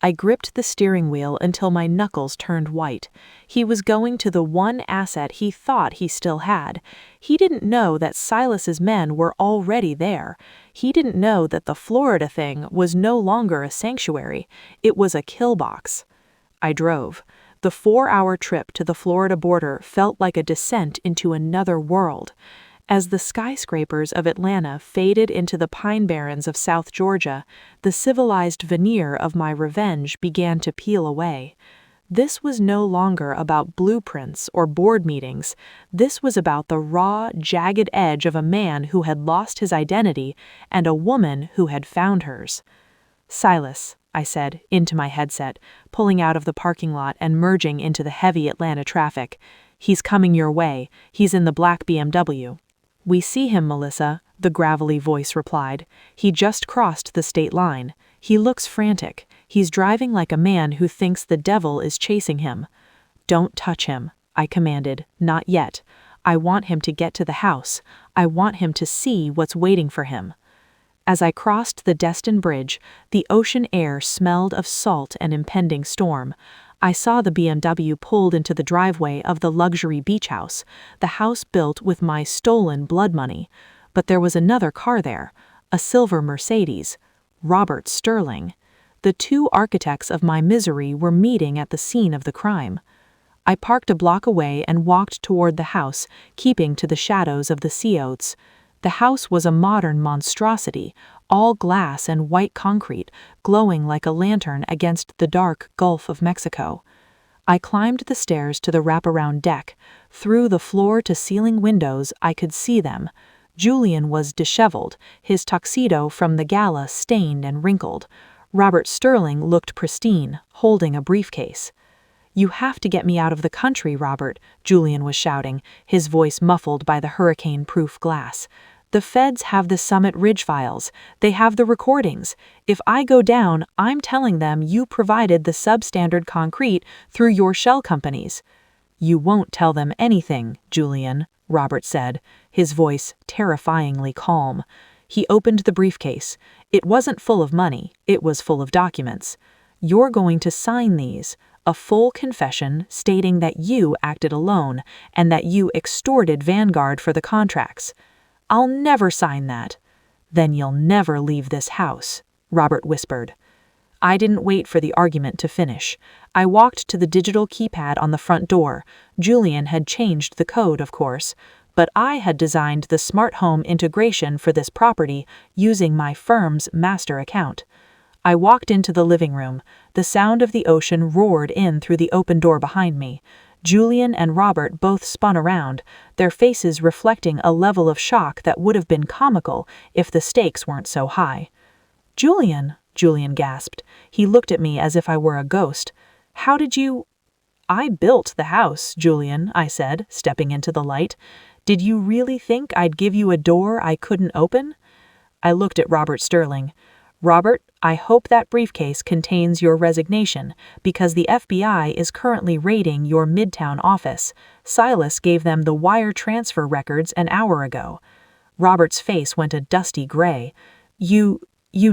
I gripped the steering wheel until my knuckles turned white. He was going to the one asset he thought he still had. He didn't know that Silas's men were already there. He didn't know that the Florida thing was no longer a sanctuary. It was a kill box. I drove. The 4-hour trip to the Florida border felt like a descent into another world. As the skyscrapers of Atlanta faded into the pine barrens of South Georgia, the civilized veneer of my revenge began to peel away. This was no longer about blueprints or board meetings. This was about the raw, jagged edge of a man who had lost his identity and a woman who had found hers. "Silas," I said, into my headset, pulling out of the parking lot and merging into the heavy Atlanta traffic. "He's coming your way. He's in the black BMW." "We see him, Melissa," the gravelly voice replied. "He just crossed the state line. He looks frantic. He's driving like a man who thinks the devil is chasing him." "Don't touch him," I commanded. "Not yet. I want him to get to the house. I want him to see what's waiting for him." As I crossed the Destin Bridge, the ocean air smelled of salt and impending storm. I saw the BMW pulled into the driveway of the luxury beach house, the house built with my stolen blood money. But there was another car there, a silver Mercedes. Robert Sterling. The two architects of my misery were meeting at the scene of the crime. I parked a block away and walked toward the house, keeping to the shadows of the sea oats. The house was a modern monstrosity, all glass and white concrete, glowing like a lantern against the dark Gulf of Mexico. I climbed the stairs to the wraparound deck. Through the floor-to-ceiling windows, I could see them. Julian was disheveled, his tuxedo from the gala stained and wrinkled. Robert Sterling looked pristine, holding a briefcase. "You have to get me out of the country, Robert," Julian was shouting, his voice muffled by the hurricane-proof glass. "The feds have the Summit Ridge files. They have the recordings. If I go down, I'm telling them you provided the substandard concrete through your shell companies." "You won't tell them anything, Julian," Robert said, his voice terrifyingly calm. He opened the briefcase. It wasn't full of money, it was full of documents. "You're going to sign these. A full confession stating that you acted alone and that you extorted Vanguard for the contracts." "I'll never sign that." "Then you'll never leave this house," Robert whispered. I didn't wait for the argument to finish. I walked to the digital keypad on the front door. Julian had changed the code, of course, but I had designed the smart home integration for this property using my firm's master account. I walked into the living room. The sound of the ocean roared in through the open door behind me. Julian and Robert both spun around, their faces reflecting a level of shock that would have been comical if the stakes weren't so high. "Julian," Julian gasped. He looked at me as if I were a ghost. "How did you—" "I built the house, Julian," I said, stepping into the light. "Did you really think I'd give you a door I couldn't open?" I looked at Robert Sterling. "Robert, I hope that briefcase contains your resignation, because the FBI is currently raiding your Midtown office. Silas gave them the wire transfer records an hour ago." Robert's face went a dusty gray. You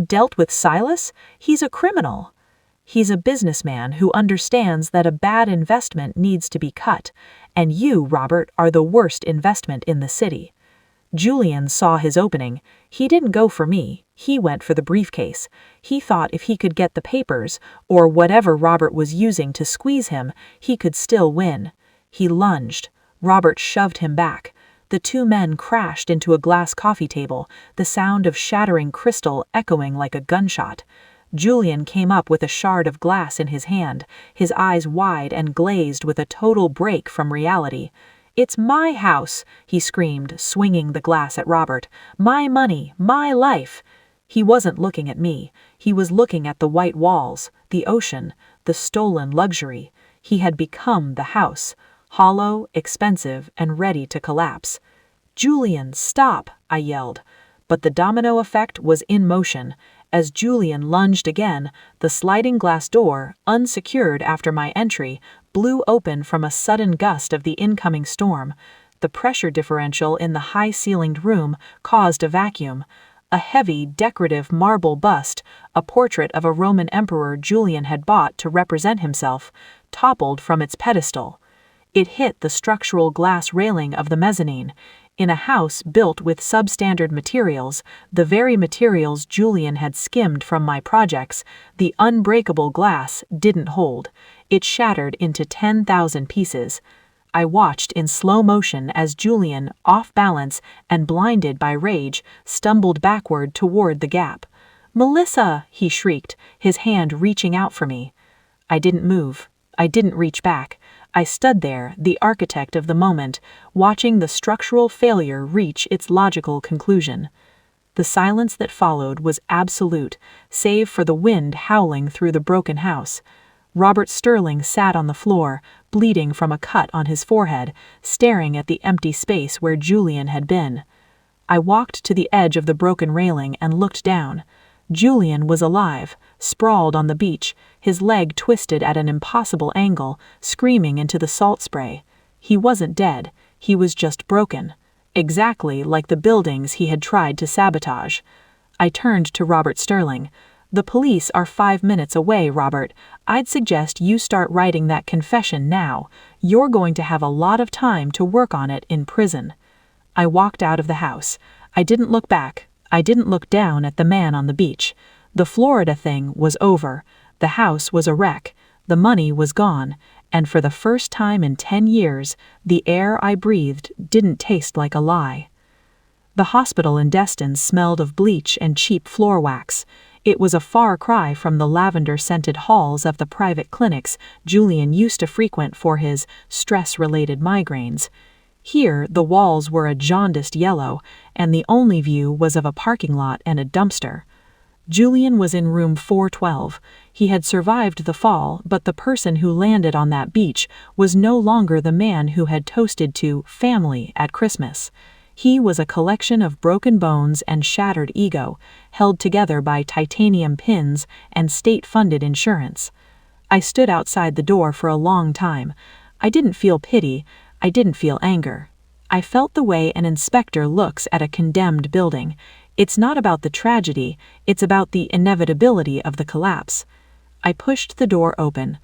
dealt with Silas? He's a criminal." "He's a businessman who understands that a bad investment needs to be cut, and you, Robert, are the worst investment in the city." Julian saw his opening. He didn't go for me. He went for the briefcase. He thought if he could get the papers, or whatever Robert was using to squeeze him, he could still win. He lunged. Robert shoved him back. The two men crashed into a glass coffee table, the sound of shattering crystal echoing like a gunshot. Julian came up with a shard of glass in his hand, his eyes wide and glazed with a total break from reality. "It's my house," he screamed, swinging the glass at Robert. "My money, my life." He wasn't looking at me. He was looking at the white walls, the ocean, the stolen luxury. He had become the house, hollow, expensive, and ready to collapse. "Julian, stop!" I yelled. But the domino effect was in motion. As Julian lunged again, the sliding glass door, unsecured after my entry, blew open from a sudden gust of the incoming storm. The pressure differential in the high-ceilinged room caused a vacuum. A heavy, decorative marble bust, a portrait of a Roman emperor Julian had bought to represent himself, toppled from its pedestal. It hit the structural glass railing of the mezzanine. In a house built with substandard materials, the very materials Julian had skimmed from my projects, the unbreakable glass didn't hold. It shattered into 10,000 pieces. I watched in slow motion as Julian, off balance and blinded by rage, stumbled backward toward the gap. "Melissa!" he shrieked, his hand reaching out for me. I didn't move. I didn't reach back. I stood there, the architect of the moment, watching the structural failure reach its logical conclusion. The silence that followed was absolute, save for the wind howling through the broken house. Robert Sterling sat on the floor, bleeding from a cut on his forehead, staring at the empty space where Julian had been. I walked to the edge of the broken railing and looked down. Julian was alive, sprawled on the beach, his leg twisted at an impossible angle, screaming into the salt spray. He wasn't dead, he was just broken. Exactly like the buildings he had tried to sabotage. I turned to Robert Sterling. "The police are 5 minutes away, Robert. I'd suggest you start writing that confession now. You're going to have a lot of time to work on it in prison." I walked out of the house. I didn't look back. I didn't look down at the man on the beach. The Florida thing was over. The house was a wreck. The money was gone. And for the first time in 10 years, the air I breathed didn't taste like a lie. The hospital in Destin smelled of bleach and cheap floor wax. It was a far cry from the lavender-scented halls of the private clinics Julian used to frequent for his stress-related migraines. Here, the walls were a jaundiced yellow, and the only view was of a parking lot and a dumpster. Julian was in room 412. He had survived the fall, but the person who landed on that beach was no longer the man who had toasted to family at Christmas. He was a collection of broken bones and shattered ego, held together by titanium pins and state-funded insurance. I stood outside the door for a long time. I didn't feel pity. I didn't feel anger. I felt the way an inspector looks at a condemned building. It's not about the tragedy, it's about the inevitability of the collapse. I pushed the door open.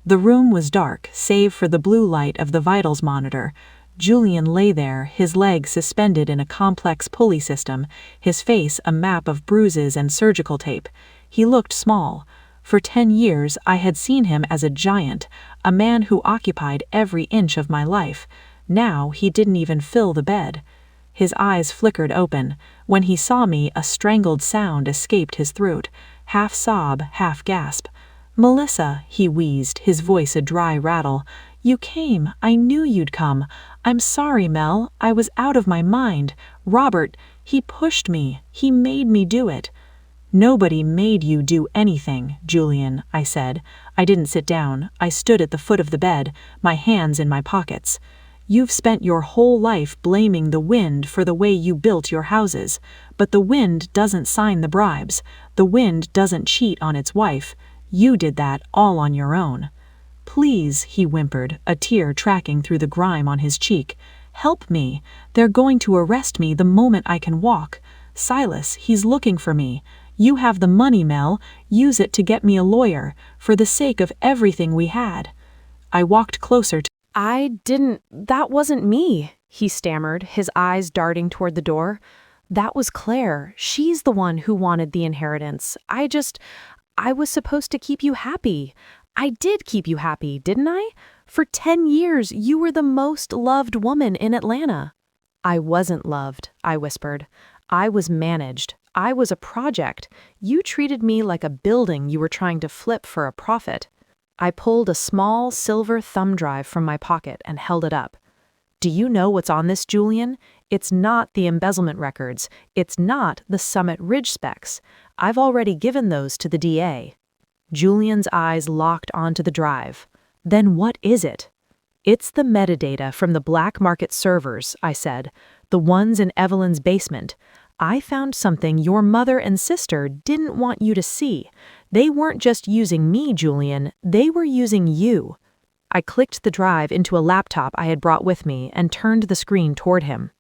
The room was dark, save for the blue light of the vitals monitor. Julian lay there, his legs suspended in a complex pulley system, his face a map of bruises and surgical tape. He looked small. For 10 years, I had seen him as a giant, a man who occupied every inch of my life. Now he didn't even fill the bed. His eyes flickered open. When he saw me, a strangled sound escaped his throat, half sob, half gasp. "Melissa," he wheezed, his voice a dry rattle. "You came. I knew you'd come. I'm sorry, Mel. I was out of my mind. Robert, he pushed me. He made me do it." "Nobody made you do anything, Julian," I said. I didn't sit down. I stood at the foot of the bed, my hands in my pockets. "You've spent your whole life blaming the wind for the way you built your houses. But the wind doesn't sign the bribes. The wind doesn't cheat on its wife. You did that all on your own." "Please," he whimpered, a tear tracking through the grime on his cheek. "Help me. They're going to arrest me the moment I can walk. Silas, he's looking for me. You have the money, Mel. Use it to get me a lawyer, for the sake of everything we had." I walked closer to That wasn't me, he stammered, his eyes darting toward the door. "That was Claire. She's the one who wanted the inheritance. I was supposed to keep you happy. I did keep you happy, didn't I? For 10 years, you were the most loved woman in Atlanta." "I wasn't loved," I whispered. "I was managed. I was a project. You treated me like a building you were trying to flip for a profit." I pulled a small silver thumb drive from my pocket and held it up. "Do you know what's on this, Julian? It's not the embezzlement records. It's not the Summit Ridge specs. I've already given those to the DA." Julian's eyes locked onto the drive. "Then what is it?" "It's the metadata from the black market servers," I said. "The ones in Evelyn's basement. I found something your mother and sister didn't want you to see. They weren't just using me, Julian. They were using you." I clicked the drive into a laptop I had brought with me and turned the screen toward him.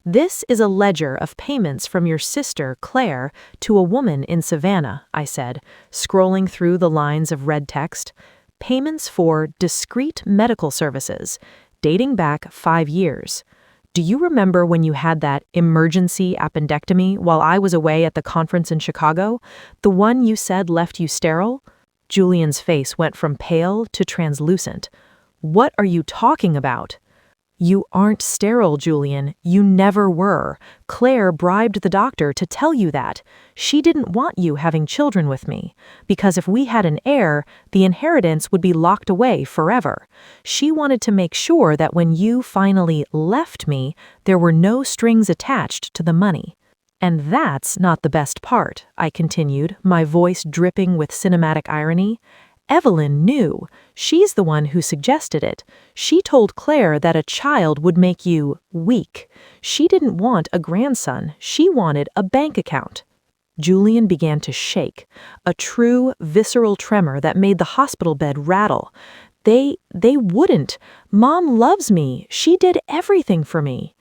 "This is a ledger of payments from your sister, Claire, to a woman in Savannah," I said, scrolling through the lines of red text. "Payments for discreet medical services, dating back 5 years. Do you remember when you had that emergency appendectomy while I was away at the conference in Chicago? The one you said left you sterile?" Julian's face went from pale to translucent. "What are you talking about?" "You aren't sterile, Julian. You never were. Claire bribed the doctor to tell you that. She didn't want you having children with me, because if we had an heir, the inheritance would be locked away forever. She wanted to make sure that when you finally left me, there were no strings attached to the money. And that's not the best part," I continued, my voice dripping with cinematic irony. "Evelyn knew. She's the one who suggested it. She told Claire that a child would make you weak. She didn't want a grandson. She wanted a bank account." Julian began to shake, a true, visceral tremor that made the hospital bed rattle. They wouldn't. Mom loves me. She did everything for me."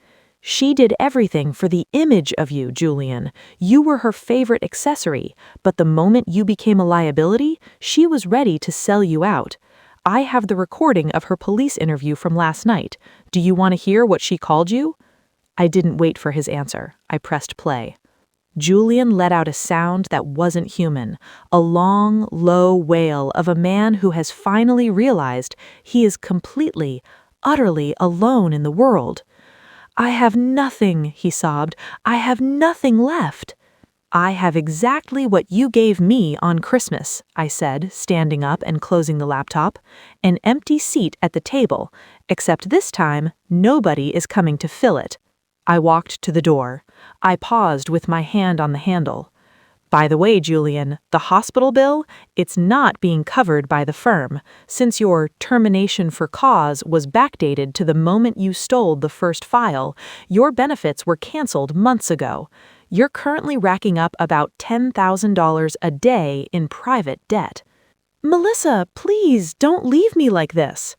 "She did everything for the image of you, Julian. You were her favorite accessory, but the moment you became a liability, she was ready to sell you out. I have the recording of her police interview from last night. Do you want to hear what she called you?" I didn't wait for his answer. I pressed play. Julian let out a sound that wasn't human, a long, low wail of a man who has finally realized he is completely, utterly alone in the world. "I have nothing," he sobbed. "I have nothing left." "I have exactly what you gave me on Christmas," I said, standing up and closing the laptop. "An empty seat at the table, except this time, nobody is coming to fill it." I walked to the door. I paused with my hand on the handle. "By the way, Julian, the hospital bill, it's not being covered by the firm, since your termination for cause was backdated to the moment you stole the first file. Your benefits were canceled months ago. You're currently racking up about $10,000 a day in private debt." "Melissa, please don't leave me like this."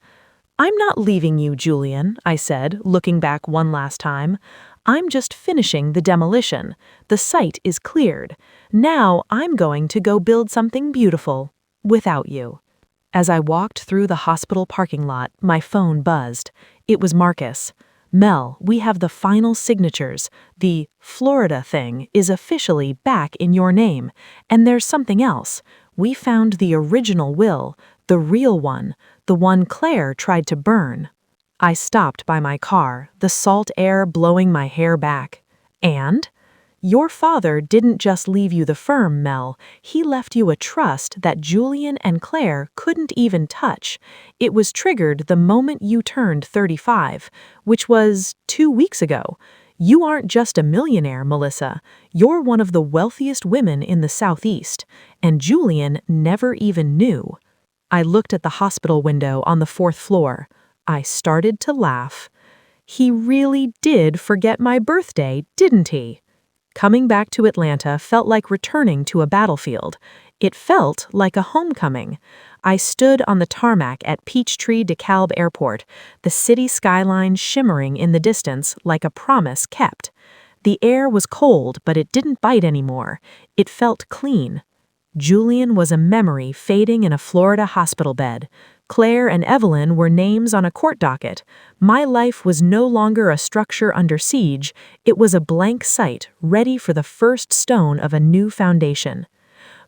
"I'm not leaving you, Julian," I said, looking back one last time. "I'm just finishing the demolition. The site is cleared. Now I'm going to go build something beautiful. Without you." As I walked through the hospital parking lot, my phone buzzed. It was Marcus. Mel, we have the final signatures. The Florida thing is officially back in your name. And there's something else. We found the original will, the real one, the one Claire tried to burn. I stopped by my car, the salt air blowing my hair back. And? Your father didn't just leave you the firm, Mel. He left you a trust that Julian and Claire couldn't even touch. It was triggered the moment you turned 35, which was 2 weeks ago. You aren't just a millionaire, Melissa. You're one of the wealthiest women in the Southeast, and Julian never even knew. I looked at the hospital window on the 4th floor. I started to laugh. He really did forget my birthday, didn't he? Coming back to Atlanta felt like returning to a battlefield. It felt like a homecoming. I stood on the tarmac at Peachtree DeKalb Airport, the city skyline shimmering in the distance like a promise kept. The air was cold, but it didn't bite anymore. It felt clean. Julian was a memory fading in a Florida hospital bed. Claire and Evelyn were names on a court docket. My life was no longer a structure under siege. It was a blank site, ready for the first stone of a new foundation.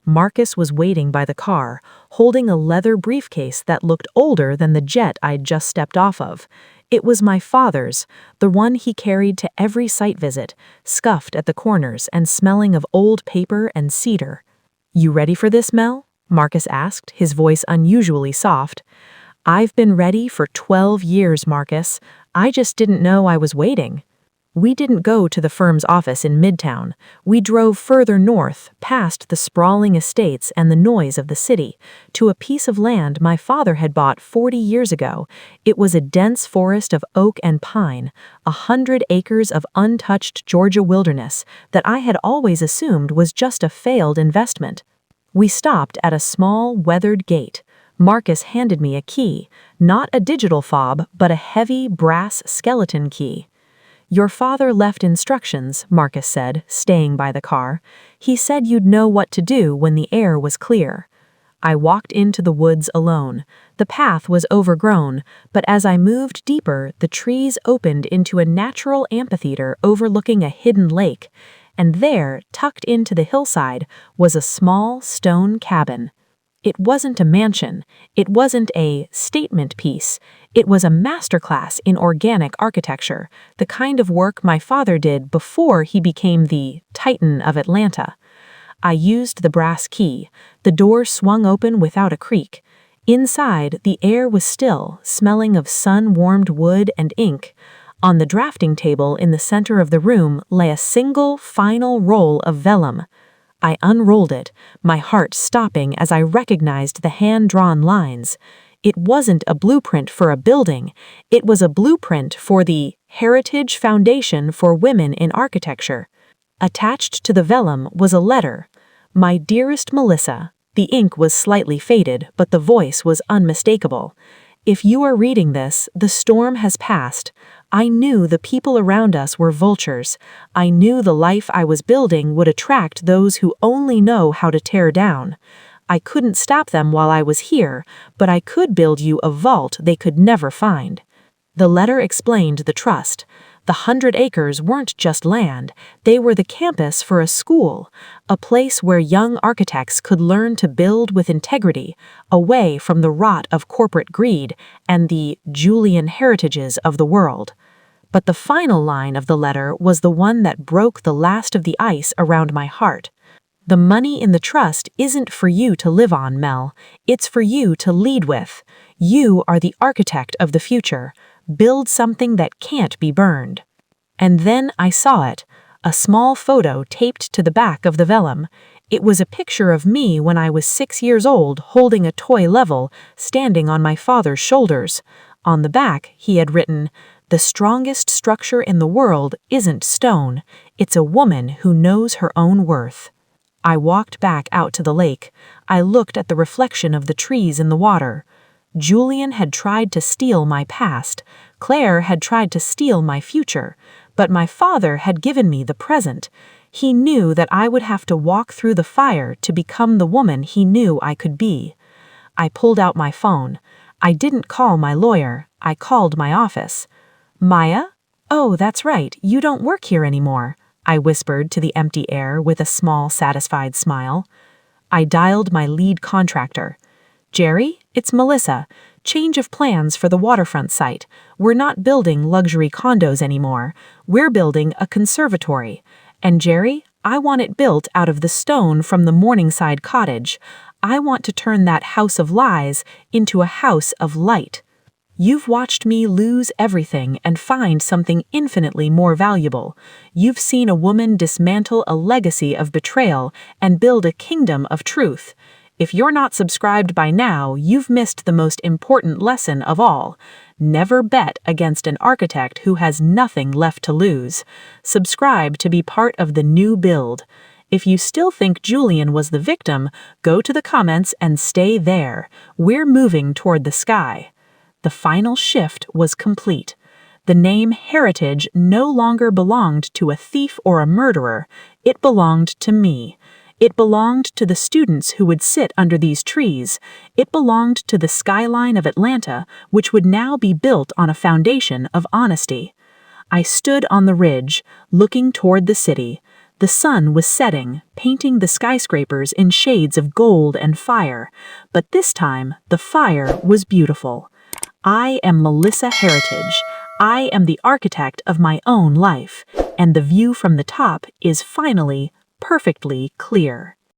Marcus was waiting by the car, holding a leather briefcase that looked older than the jet I'd just stepped off of. It was my father's, the one he carried to every site visit, scuffed at the corners and smelling of old paper and cedar. "You ready for this, Mel?" Marcus asked, his voice unusually soft. "I've been ready for 12 years, Marcus. I just didn't know I was waiting." We didn't go to the firm's office in Midtown. We drove further north, past the sprawling estates and the noise of the city, to a piece of land my father had bought 40 years ago. It was a dense forest of oak and pine, 100 acres of untouched Georgia wilderness that I had always assumed was just a failed investment. We stopped at a small, weathered gate. Marcus handed me a key, not a digital fob, but a heavy brass skeleton key. "Your father left instructions," Marcus said, staying by the car. "He said you'd know what to do when the air was clear." I walked into the woods alone. The path was overgrown, but as I moved deeper, the trees opened into a natural amphitheater overlooking a hidden lake. And there, tucked into the hillside, was a small stone cabin. It wasn't a mansion. It wasn't a statement piece. It was a masterclass in organic architecture, the kind of work my father did before he became the Titan of Atlanta. I used the brass key. The door swung open without a creak. Inside, the air was still, smelling of sun-warmed wood and ink. On the drafting table in the center of the room lay a single, final roll of vellum. I unrolled it, my heart stopping as I recognized the hand-drawn lines. It wasn't a blueprint for a building. It was a blueprint for the Heritage Foundation for Women in Architecture. Attached to the vellum was a letter. "My dearest Melissa." The ink was slightly faded, but the voice was unmistakable. "If you are reading this, the storm has passed. I knew the people around us were vultures. I knew the life I was building would attract those who only know how to tear down. I couldn't stop them while I was here, but I could build you a vault they could never find." The letter explained the trust. The 100 acres weren't just land, they were the campus for a school, a place where young architects could learn to build with integrity, away from the rot of corporate greed and the Julian heritages of the world. But the final line of the letter was the one that broke the last of the ice around my heart. "The money in the trust isn't for you to live on, Mel. It's for you to lead with. You are the architect of the future. Build something that can't be burned." And then I saw it, a small photo taped to the back of the vellum. It was a picture of me when I was 6 years old, holding a toy level, standing on my father's shoulders. On the back, he had written, "The strongest structure in the world isn't stone. It's a woman who knows her own worth." I walked back out to the lake. I looked at the reflection of the trees in the water. Julian had tried to steal my past. Claire had tried to steal my future. But my father had given me the present. He knew that I would have to walk through the fire to become the woman he knew I could be. I pulled out my phone. I didn't call my lawyer. I called my office. "Maya?" "Oh, that's right, you don't work here anymore," I whispered to the empty air with a small, satisfied smile. I dialed my lead contractor. "Jerry, it's Melissa. Change of plans for the waterfront site. We're not building luxury condos anymore. We're building a conservatory. And Jerry, I want it built out of the stone from the Morningside cottage. I want to turn that house of lies into a house of light. You've watched me lose everything and find something infinitely more valuable. You've seen a woman dismantle a legacy of betrayal and build a kingdom of truth. If you're not subscribed by now, you've missed the most important lesson of all. Never bet against an architect who has nothing left to lose. Subscribe to be part of the new build. If you still think Julian was the victim, go to the comments and stay there. We're moving toward the sky." The final shift was complete. The name Heritage no longer belonged to a thief or a murderer. It belonged to me. It belonged to the students who would sit under these trees. It belonged to the skyline of Atlanta, which would now be built on a foundation of honesty. I stood on the ridge, looking toward the city. The sun was setting, painting the skyscrapers in shades of gold and fire. But this time, the fire was beautiful. I am Melissa Heritage. I am the architect of my own life, and the view from the top is finally perfectly clear.